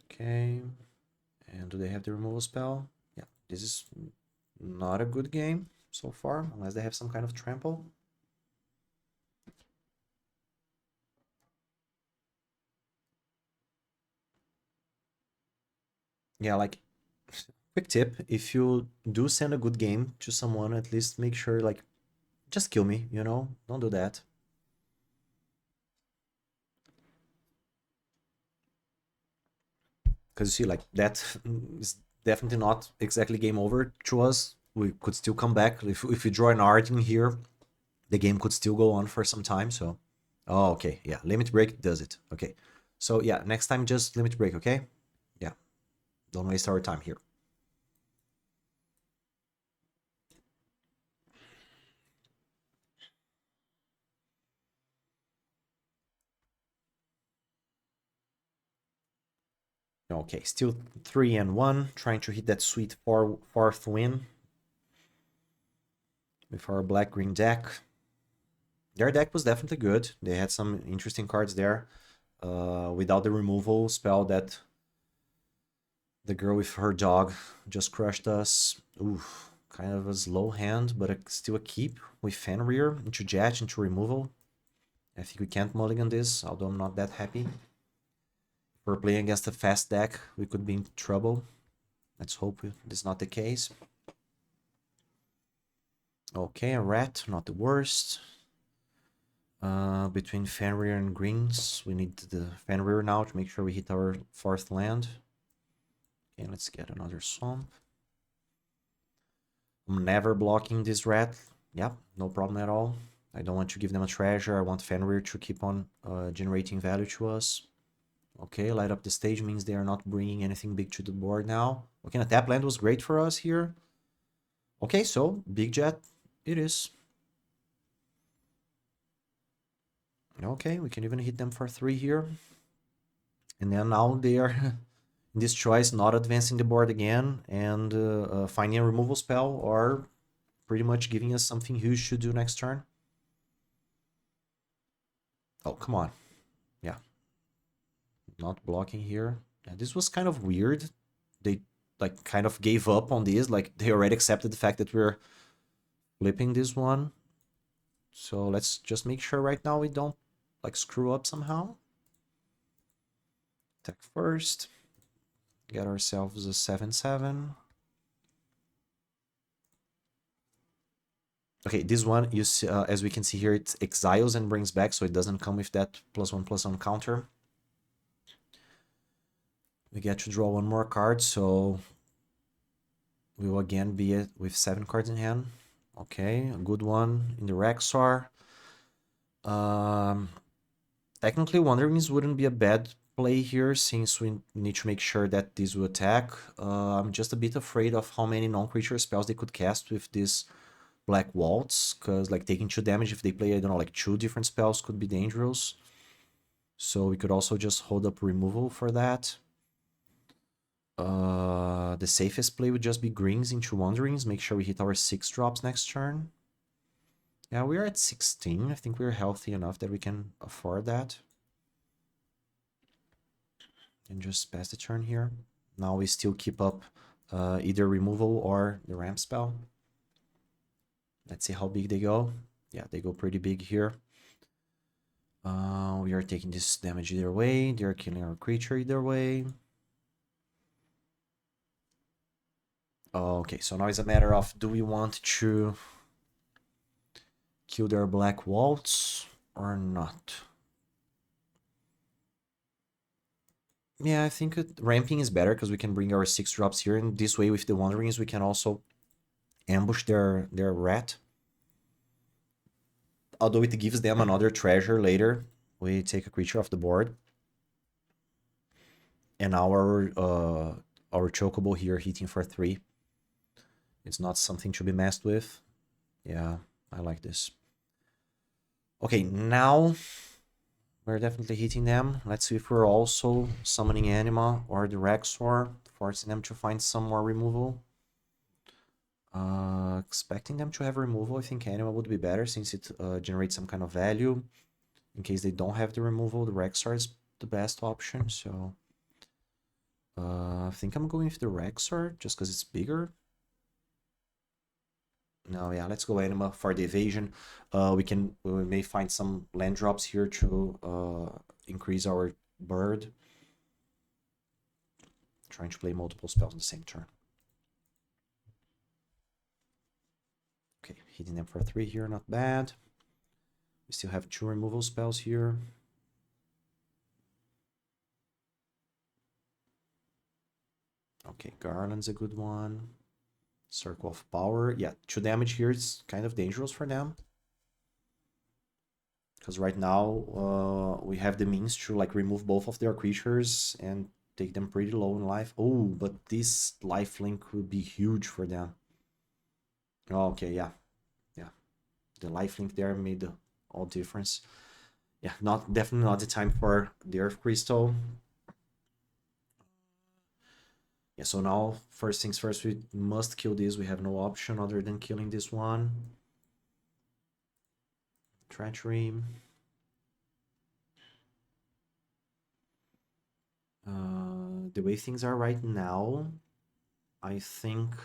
Okay. And do they have the removal spell? Yeah, this is not a good game so far, unless they have some kind of trample. Yeah, like, quick tip, if you do send a good game to someone, at least make sure, like, just kill me, you know? Don't do that. Because you see, like, that is definitely not exactly game over to us. We could still come back. If we draw an art in here, the game could still go on for some time, so. Oh, okay, yeah, limit break does it. Okay, so yeah, next time just limit break, okay? Yeah, don't waste our time here. Okay, still 3-1, trying to hit that sweet fourth win with our black-green deck. Their deck was definitely good. They had some interesting cards there. Without the removal spell that the girl with her dog just crushed us. Ooh, kind of a slow hand, but still a keep with Fenrir into Jet, into removal. I think we can't mulligan this, although I'm not that happy. If we're playing against a fast deck, we could be in trouble. Let's hope this is not the case. Okay, a rat, not the worst. Between Fenrir and Greens, we need the Fenrir now to make sure we hit our 4th land. Okay, let's get another swamp. I'm never blocking this rat. Yep, no problem at all. I don't want to give them a treasure. I want Fenrir to keep on generating value to us. Okay, light up the stage means they are not bringing anything big to the board now. Okay, a tap land was great for us here. Okay, so big jet it is. Okay, we can even hit them for 3 here. And then now they are in this choice not advancing the board again and finding a removal spell or pretty much giving us something huge to do next turn. Oh, come on. Yeah. Not blocking here. Yeah, this was kind of weird. They like kind of gave up on this. Like they already accepted the fact that we're flipping this one. So let's just make sure right now we don't like screw up somehow. Attack first. Get ourselves a 7/7. Okay, this one, you see, as we can see here, it exiles and brings back, so it doesn't come with that +1/+1 counter. We get to draw one more card, so we will again be with 7 cards in hand. Okay, a good one in the Rexar. Technically, Wanderings wouldn't be a bad play here, since we need to make sure that this will attack. I'm just a bit afraid of how many non-creature spells they could cast with this Black Waltz, because like taking 2 damage if they play, I don't know, like 2 different spells could be dangerous. So we could also just hold up removal for that. The safest play would just be Greens into Wanderings, make sure we hit our 6 drops next turn. Yeah, we're at 16. I think we're healthy enough that we can afford that. And just pass the turn here. Now we still keep up either removal or the ramp spell. Let's see how big they go. Yeah, they go pretty big here. We are taking this damage either way. They're killing our creature either way. Okay, so now it's a matter of, do we want to kill their Black Waltz or not? Yeah, I think ramping is better because we can bring our 6 drops here, and this way with the Wanderings we can also ambush their rat. Although it gives them another treasure later, we take a creature off the board. And our Chocobo here hitting for 3. It's not something to be messed with. Yeah, I like this. Okay, now we're definitely hitting them. Let's see if we're also summoning Anima or the Rexor, forcing them to find some more removal. Expecting them to have removal, I think Anima would be better since it generates some kind of value. In case they don't have the removal, the Rexar is the best option, so... I think I'm going with the Rexar just because it's bigger. No, yeah, let's go Anima for the evasion. We may find some land drops here to increase our bird. Trying to play multiple spells on the same turn. Okay, hitting them for 3 here, not bad. We still have 2 removal spells here. Okay, Garland's a good one. Circle of Power. Yeah, 2 damage here is kind of dangerous for them. Because right now, we have the means to like remove both of their creatures and take them pretty low in life. Oh, but this lifelink would be huge for them. Okay, yeah. Yeah. The lifelink there made all difference. Yeah, definitely not the time for the Earth Crystal. Yeah, so now, first things first, we must kill this. We have no option other than killing this one. Treachery. The way things are right now, I think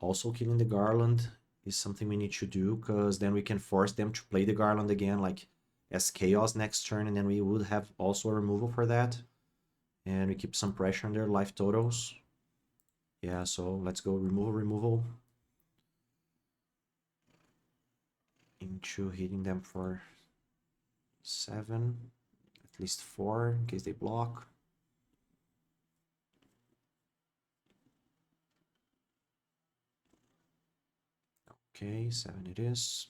also killing the Garland is something we need to do, because then we can force them to play the Garland again, like as Chaos next turn, and then we would have also a removal for that. And we keep some pressure on their life totals. Yeah, so let's go removal. Into hitting them for 7, at least 4 in case they block. Okay, 7 it is.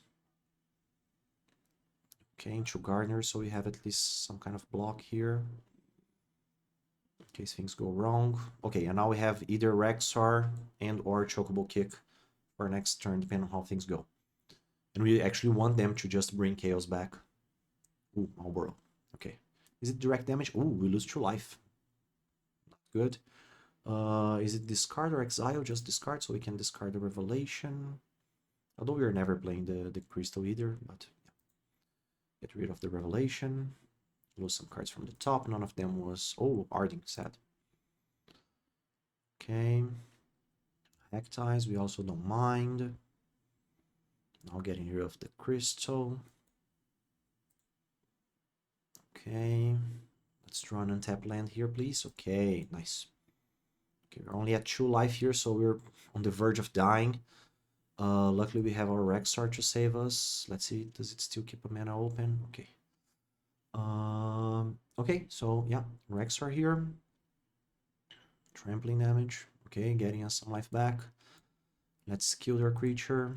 Okay, into Gardener, so we have at least some kind of block here. In case things go wrong. Okay, and now we have either Rexar and or Chocobo Kick for next turn, depending on how things go. And we actually want them to just bring Chaos back. Ooh, Malboro. Okay. Is it direct damage? Ooh, we lose 2 life. Not good. Is it discard or exile? Just discard, so we can discard the Revelation. Although we are never playing the Crystal either, but yeah. Get rid of the Revelation. Lose some cards from the top. None of them was... Oh, Arding, sad. Okay. Hectize, we also don't mind. Now getting rid of the Crystal. Okay. Let's draw an untapped land here, please. Okay, nice. Okay, we're only at 2 life here, so we're on the verge of dying. Luckily, we have our Rexar to save us. Let's see, does it still keep a mana open? Okay. Okay, so yeah, Rexar here. Trampling damage. Okay, getting us some life back. Let's kill their creature.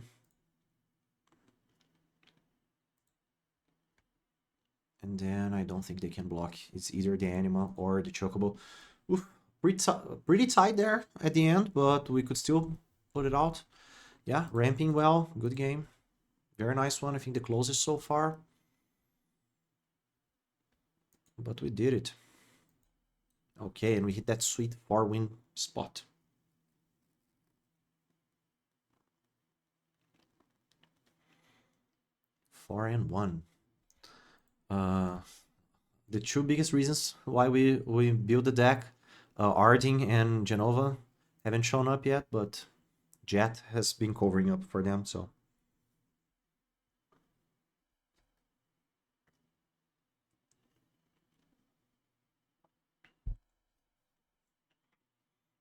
And then I don't think they can block. It's either the Anima or the Chocobo. Oof, pretty tight there at the end, but we could still put it out. Yeah, ramping well. Good game. Very nice one. I think the closest so far. But we did it. Okay, and we hit that sweet 4-win spot. Four and 1. The 2 biggest reasons why we build the deck, Arding and Genova, haven't shown up yet, but Jet has been covering up for them, so.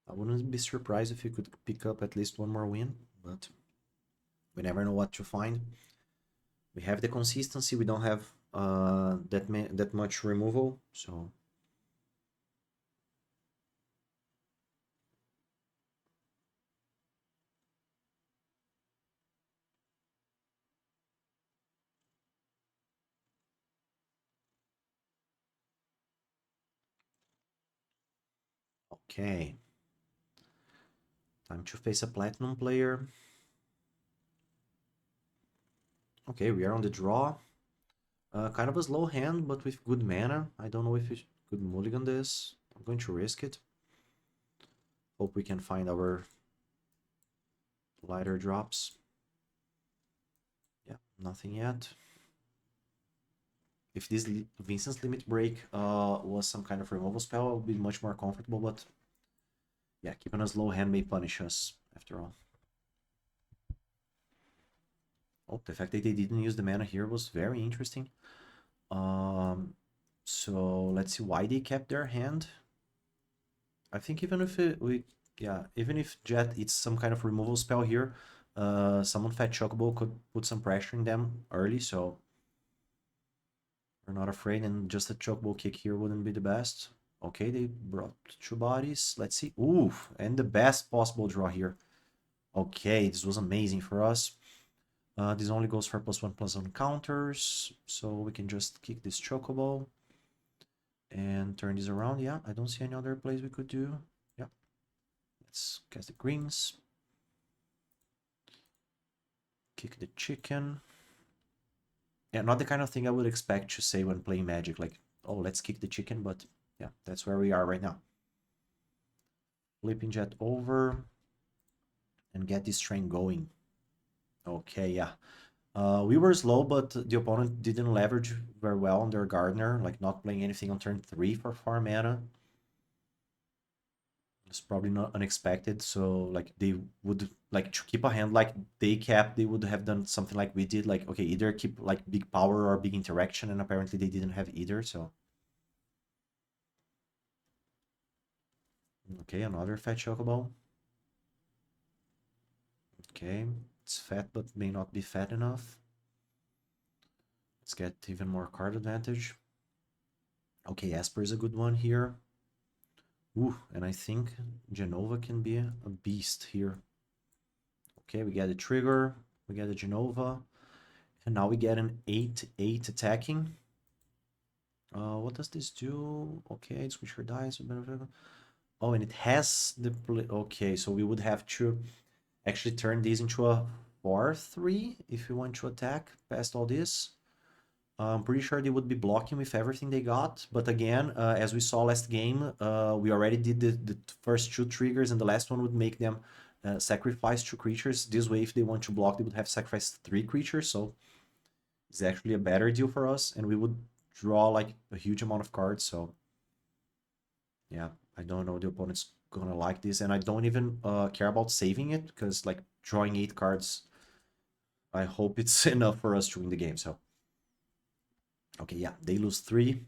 I wouldn't be surprised if you could pick up at least 1 more win, but we never know what to find. We have the consistency, we don't have that much removal, so. Okay. Time to face a Platinum player. Okay, we are on the draw. Kind of a slow hand, but with good mana. I don't know if we could mulligan this. I'm going to risk it. Hope we can find our lighter drops. Yeah, nothing yet. If this Vincent's Limit Break was some kind of removal spell, I would be much more comfortable, but yeah, keeping a slow hand may punish us, after all. Oh, the fact that they didn't use the mana here was very interesting. So let's see why they kept their hand. I think even if even if Jet eats some kind of removal spell here, someone Fat Chocobo could put some pressure in them early, so we're not afraid, and just a Chocobo kick here wouldn't be the best. Okay, they brought 2 bodies. Let's see. Ooh, and the best possible draw here. Okay, this was amazing for us. This only goes for +1/+1 counters, so we can just kick this Chocobo and turn this around. Yeah, I don't see any other plays we could do. Yeah, let's cast the greens. Kick the chicken. Yeah, not the kind of thing I would expect to say when playing Magic, like, oh, let's kick the chicken, but yeah, that's where we are right now. Flipping Jet over and get this train going. Okay, yeah. We were slow, but the opponent didn't leverage very well on their Gardener, like not playing anything on turn 3 for 4 mana. It's probably not unexpected, so like they would like to keep a hand like they kept, they would have done something like we did, like okay, either keep like big power or big interaction, and apparently they didn't have either, so. Okay, another Fat Chocobo. Okay, it's fat but may not be fat enough. Let's get even more card advantage. Okay, Esper is a good one here. Ooh, and I think Genova can be a beast here. Okay, we get a trigger, we get a Genova, and now we get an 8/8 attacking. What does this do? Okay, switch her dice. Oh, and it has the... Okay, so we would have to actually turn these into a 4/3 if we want to attack past all this. I'm pretty sure they would be blocking with everything they got, but again, as we saw last game, we already did the first 2 triggers, and the last one would make them sacrifice 2 creatures. This way, if they want to block, they would have sacrificed 3 creatures, so it's actually a better deal for us, and we would draw like a huge amount of cards, so yeah, I don't know the opponent's gonna like this, and I don't even care about saving it, because like drawing 8 cards, I hope it's enough for us to win the game, so... Okay, yeah, they lose 3,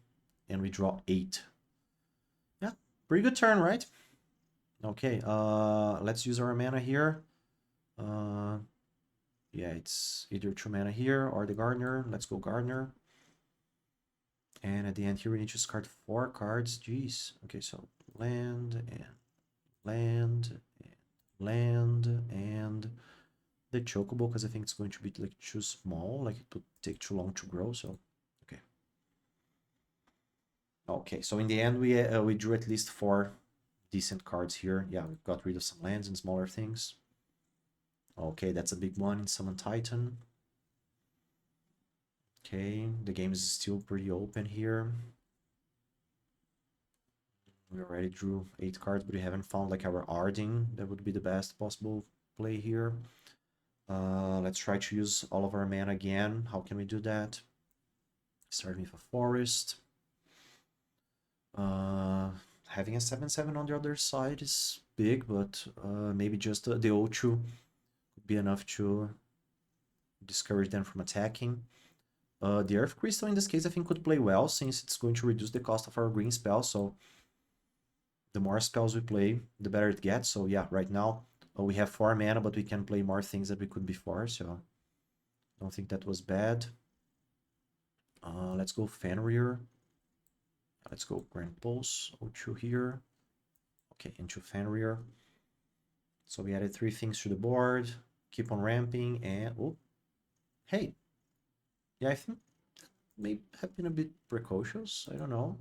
and we draw 8. Yeah, pretty good turn, right? Okay, let's use our mana here. Yeah, it's either 2 mana here or the Gardener. Let's go Gardener. And at the end here, we need to discard 4 cards. Jeez. Okay, so land, and land, and land, and the Chocobo, because I think it's going to be like too small, like it would take too long to grow, so... Okay, so in the end, we drew at least 4 decent cards here. Yeah, we got rid of some lands and smaller things. Okay, that's a big one in Summon Titan. Okay, the game is still pretty open here. We already drew 8 cards, but we haven't found like our Arding. That would be the best possible play here. Let's try to use all of our mana again. How can we do that? Starting with a Forest. Having a 7/7 on the other side is big, but maybe just the O2 would be enough to discourage them from attacking. The Earth Crystal in this case I think could play well, since it's going to reduce the cost of our green spell, so the more spells we play, the better it gets. So yeah, right now we have 4 mana, but we can play more things than we could before, so I don't think that was bad. Let's go Fenrir. Let's go Grand Pulse, O2 here. Okay, into Fenrir. So we added 3 things to the board. Keep on ramping, and... Oh, hey. Yeah, I think that may have been a bit precocious. I don't know.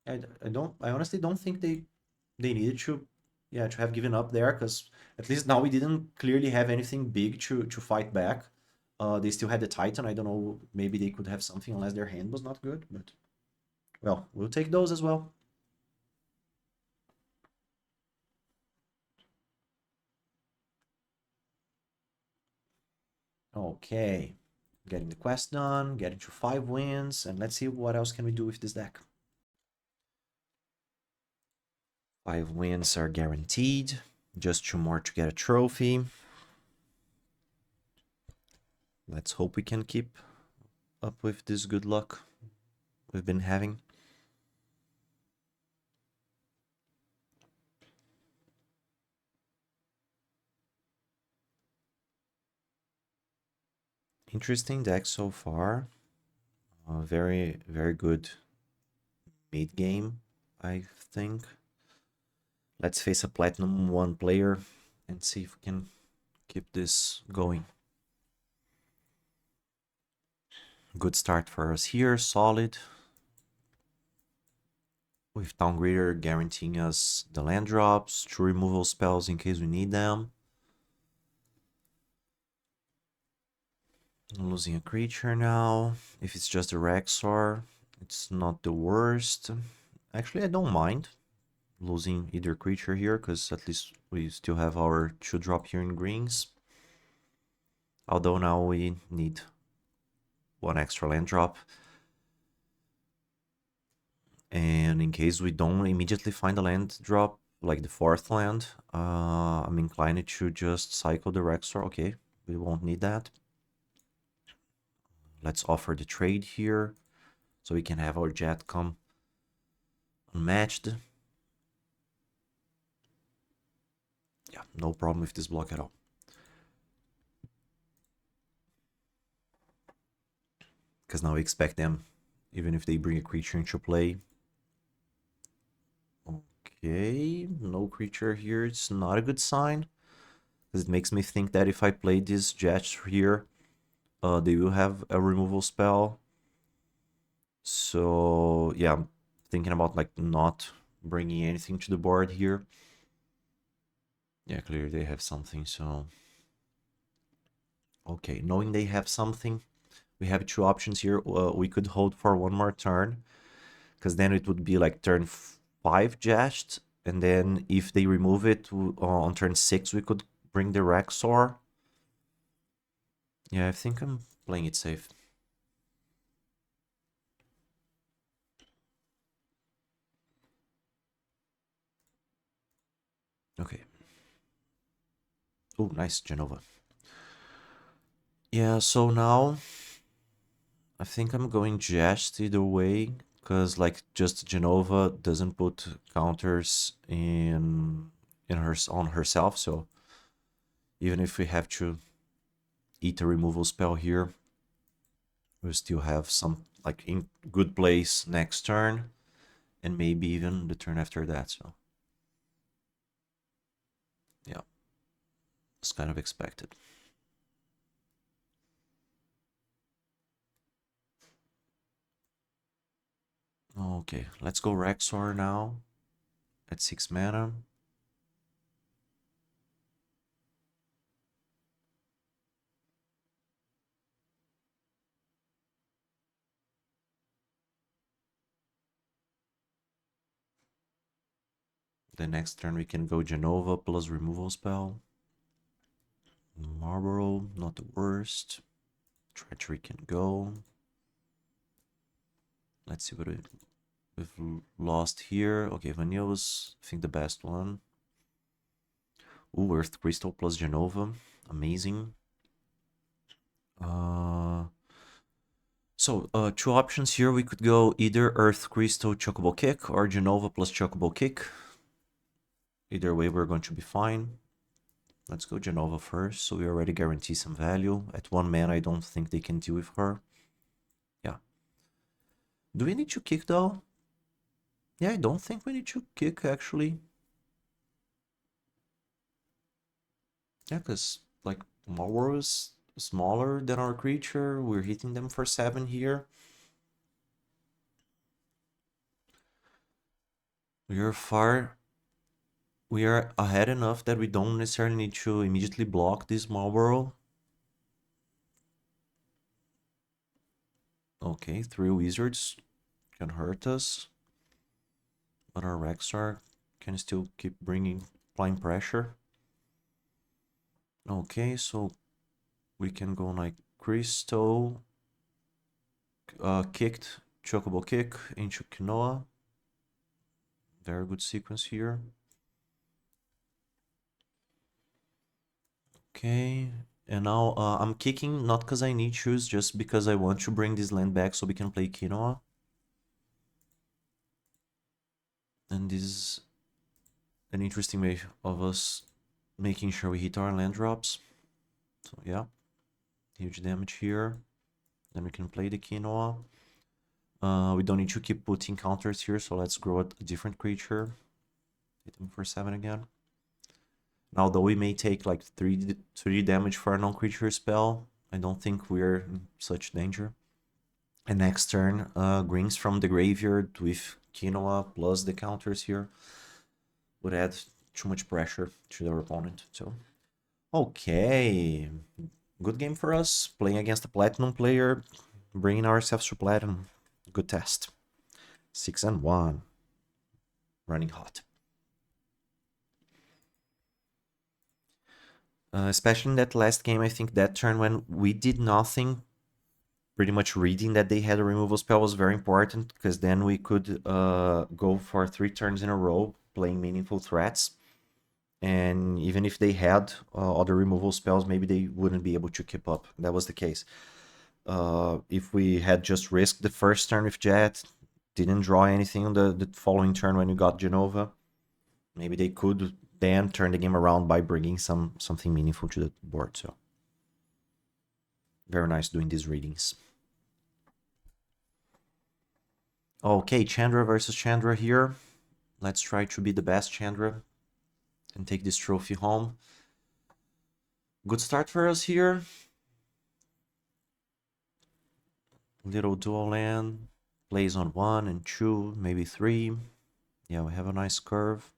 I honestly don't think they needed to, yeah, to have given up there, because at least now we didn't clearly have anything big to fight back. They still had the Titan. I don't know, maybe they could have something unless their hand was not good, but well, we'll take those as well. Okay, getting the quest done, getting to 5 wins, and let's see what else can we do with this deck. 5 wins are guaranteed, just 2 more to get a trophy. Let's hope we can keep up with this good luck we've been having. Interesting deck so far. Very, very good mid game, I think. Let's face a Platinum 1 player and see if we can keep this going. Good start for us here, solid. With Downgraders guaranteeing us the land drops, true removal spells in case we need them. Losing a creature now. If it's just a Rexor, it's not the worst. Actually, I don't mind losing either creature here, because at least we still have our 2-drop here in greens. Although now we need 1 extra land drop. And in case we don't immediately find a land drop, like the 4th land, I'm inclined to just cycle the Rexor. Okay, we won't need that. Let's offer the trade here, so we can have our Jet come unmatched. Yeah, no problem with this block at all. because now we expect them, even if they bring a creature into play. Okay, no creature here. It's not a good sign, because it makes me think that if I play this Jets here, they will have a removal spell. So yeah, I'm thinking about like not bringing anything to the board here. Yeah, clearly they have something, so... Okay, knowing they have something, we have two options here. We could hold for one more turn, because then it would be like turn 5 Jest, and then if they remove it on turn 6, we could bring the Rexor. Yeah, I think I'm playing it safe. Okay. Oh, nice, Genova. Yeah, so now I think I'm going Jest either way, because like just Genova doesn't put counters in her on herself, so even if we have to eat a removal spell here, we still have some like in good place next turn, and maybe even the turn after that. So yeah, it's kind of expected. Okay, let's go Rexor now at 6 mana. The next turn we can go Genova plus removal spell. Marlborough, not the worst. Treachery can go. Let's see what we've lost here. Okay, Vanilla was, I think, the best one. Ooh, Earth Crystal plus Genova. Amazing. So, two options here. We could go either Earth Crystal Chocobo Kick or Genova plus Chocobo Kick. Either way, we're going to be fine. Let's go Genova first, so we already guarantee some value. At 1 mana, I don't think they can deal with her. Yeah. Do we need to kick, though? Yeah, I don't think we need to kick, actually. Yeah, because, like, Malwar is smaller than our creature. We're hitting them for 7 here. We are far... We are ahead enough that we don't necessarily need to immediately block this Malboro. Okay, 3 wizards can hurt us. But our Rexar can still keep applying pressure. Okay, so we can go like Crystal, kicked, Chocobo Kick into Quinoa. Very good sequence here. Okay, and now I'm kicking not because I need shoes, just because I want to bring this land back so we can play Quinoa. And this is an interesting way of us making sure we hit our land drops. So yeah, huge damage here. Then we can play the Quinoa. We don't need to keep putting counters here, so let's grow a different creature. Hit him for 7 again. Now, though we may take like 3 damage for a non-creature spell, I don't think we're in such danger. And next turn, Greens from the graveyard with Quinoa plus the counters here would add too much pressure to their opponent. So, okay, good game for us. Playing against a Platinum player, bringing ourselves to Platinum. Good test. 6-1. Running hot. Especially in that last game, I think that turn when we did nothing, pretty much reading that they had a removal spell was very important, because then we could go for 3 turns in a row playing meaningful threats. And even if they had other removal spells, maybe they wouldn't be able to keep up. That was the case. If we had just risked the first turn with Jet, didn't draw anything on the following turn when we got Genova, maybe they could then turn the game around by bringing something meaningful to the board. So very nice doing these readings. Okay, Chandra versus Chandra here. Let's try to be the best Chandra and take this trophy home. Good start for us here. Little dual land. Plays on 1 and 2, maybe 3. Yeah, we have a nice curve.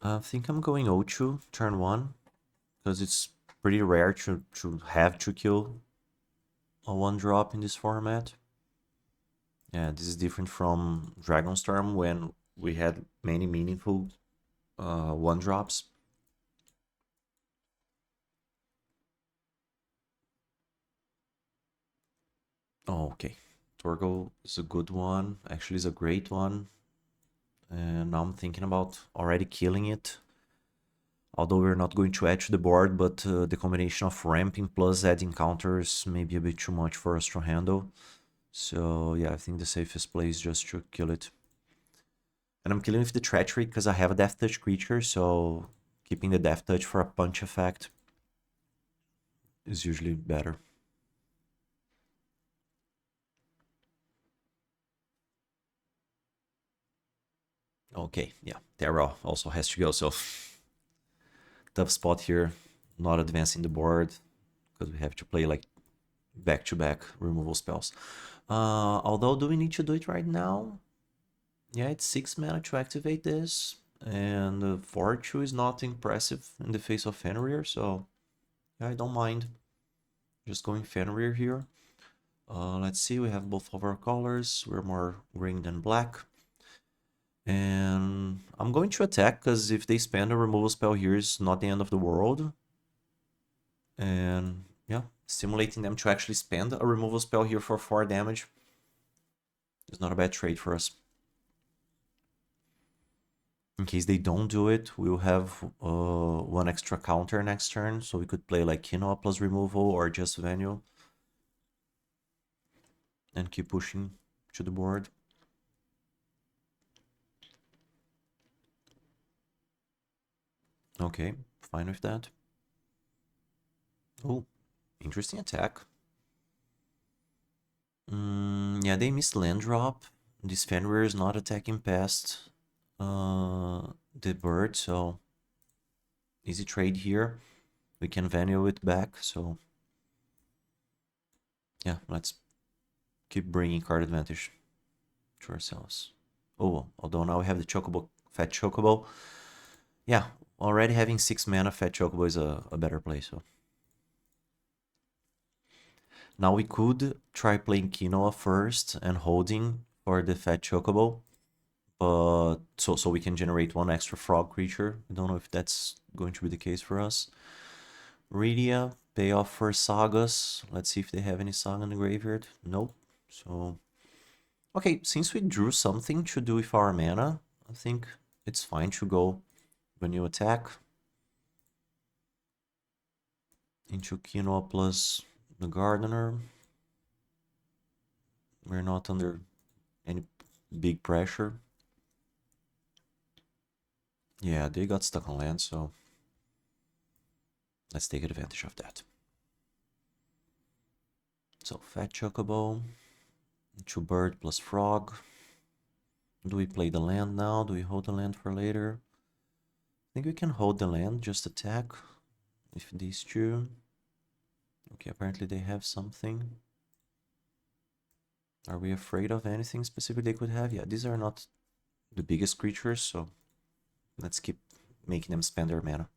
I think I'm going O2, turn 1, because it's pretty rare to have to kill a 1-drop in this format. Yeah, this is different from Dragonstorm when we had many meaningful 1-drops. Oh, okay. Torgo is a good one. Actually, is a great one. And now I'm thinking about already killing it. Although we're not going to add to the board, but the combination of ramping plus adding counters may be a bit too much for us to handle. So yeah, I think the safest play is just to kill it. And I'm killing with the Treachery because I have a Death Touch creature, so keeping the Death Touch for a punch effect is usually better. Okay, yeah, Terra also has to go, so tough spot here, not advancing the board because we have to play like back-to-back removal spells. Although, do we need to do it right now? Yeah, it's 6 mana to activate this, and 4-2 is not impressive in the face of Fenrir, so yeah, I don't mind just going Fenrir here. Let's see, we have both of our colors, we're more green than black. And I'm going to attack, because if they spend a removal spell here, it's not the end of the world. And yeah, stimulating them to actually spend a removal spell here for 4 damage is not a bad trade for us. In case they don't do it, we'll have 1 extra counter next turn, so we could play like Quinoa plus removal or just Venue and keep pushing to the board. Okay, fine with that. Oh, interesting attack. Yeah, they missed land drop. This Fenrir is not attacking past the bird, so easy trade here. We can Venue it back, so yeah, let's keep bringing card advantage to ourselves. Oh, although now we have the Chocobo, Fat Chocobo. Yeah, already having 6 mana Fat Chocobo is a better play, so. Now we could try playing Quinoa first and holding for the Fat Chocobo, but so we can generate 1 extra frog creature. I don't know if that's going to be the case for us. Rydia, pay off for Sagas. Let's see if they have any Saga in the graveyard. Nope. So, okay, since we drew something to do with our mana, I think it's fine to go when you attack into Quinoa plus the Gardener. We're not under any big pressure. Yeah, they got stuck on land, so let's take advantage of that. So, Fat Chocobo, 2 bird plus frog. Do we play the land now? Do we hold the land for later? I think we can hold the land, just attack with these 2. Okay, apparently they have something. Are we afraid of anything specific they could have? Yeah, these are not the biggest creatures, so let's keep making them spend their mana.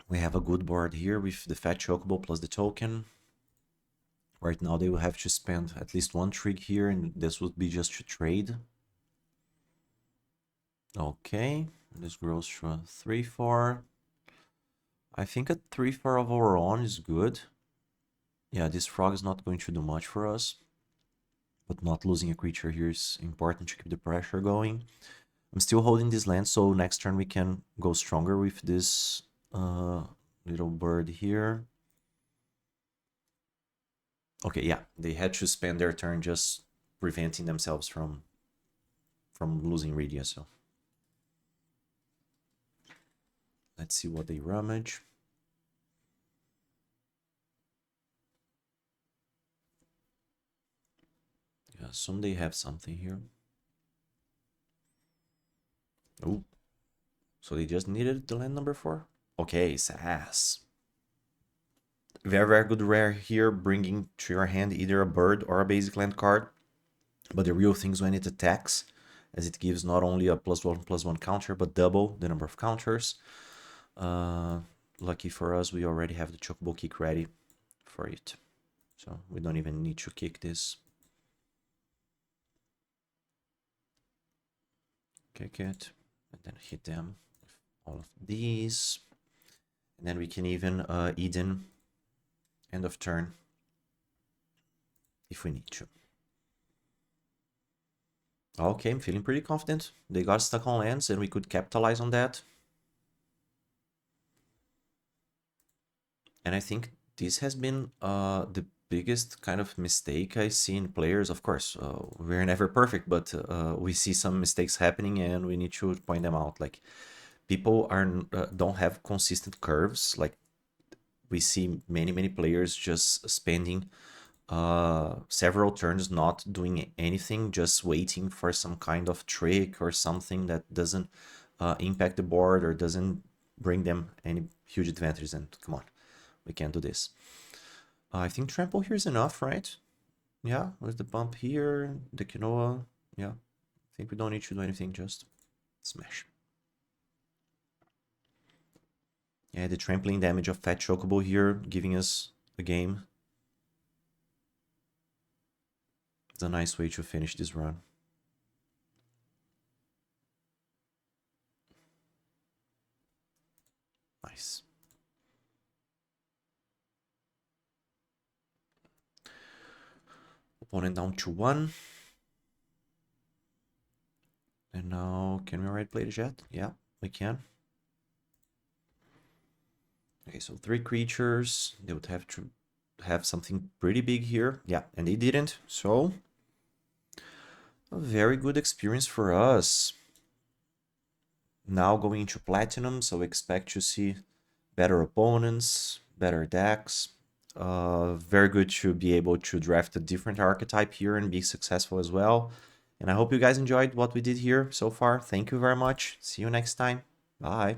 We have a good board here with the Fat Chocobo plus the token. Right now they will have to spend at least 1 trig here, and this would be just to trade. Okay, this grows to a 3-4. I think a 3-4 of our own is good. Yeah, this frog is not going to do much for us, but not losing a creature here is important to keep the pressure going. I'm still holding this land, so next turn we can go stronger with this little bird here. Okay, yeah, they had to spend their turn just preventing themselves from losing Rydia. So let's see what they rummage. Yeah, assume they have something here. Oh, so they just needed the land number 4. Okay, Sass. Very, very good rare here, bringing to your hand either a bird or a basic land card. But the real thing is when it attacks, as it gives not only a +1/+1 counter, but double the number of counters. Lucky for us, we already have the Chocobo kick ready for it. So we don't even need to kick this. Kick it, and then hit them with all of these. And then we can even Eden end of turn if we need to. Okay, I'm feeling pretty confident. They got stuck on lands and we could capitalize on that. And I think this has been the biggest kind of mistake I see in players. Of course, we're never perfect, but we see some mistakes happening and we need to point them out. Like, people don't have consistent curves. Like, we see many players just spending several turns not doing anything, just waiting for some kind of trick or something that doesn't impact the board or doesn't bring them any huge advantages. And come on, we can't do this. I think trample here is enough, right? Yeah, with the bump here, the quinoa. Yeah, I think we don't need to do anything, just smash. Yeah, the trampling damage of Fat Chocobo here, giving us a game. It's a nice way to finish this run. Nice. Opponent down to 1. And now, can we already play the jet? Yeah, we can. Okay, so 3 creatures. They would have to have something pretty big here. Yeah, and they didn't. So, a very good experience for us. Now going into Platinum, so expect to see better opponents, better decks. Very good to be able to draft a different archetype here and be successful as well. And I hope you guys enjoyed what we did here so far. Thank you very much. See you next time. Bye.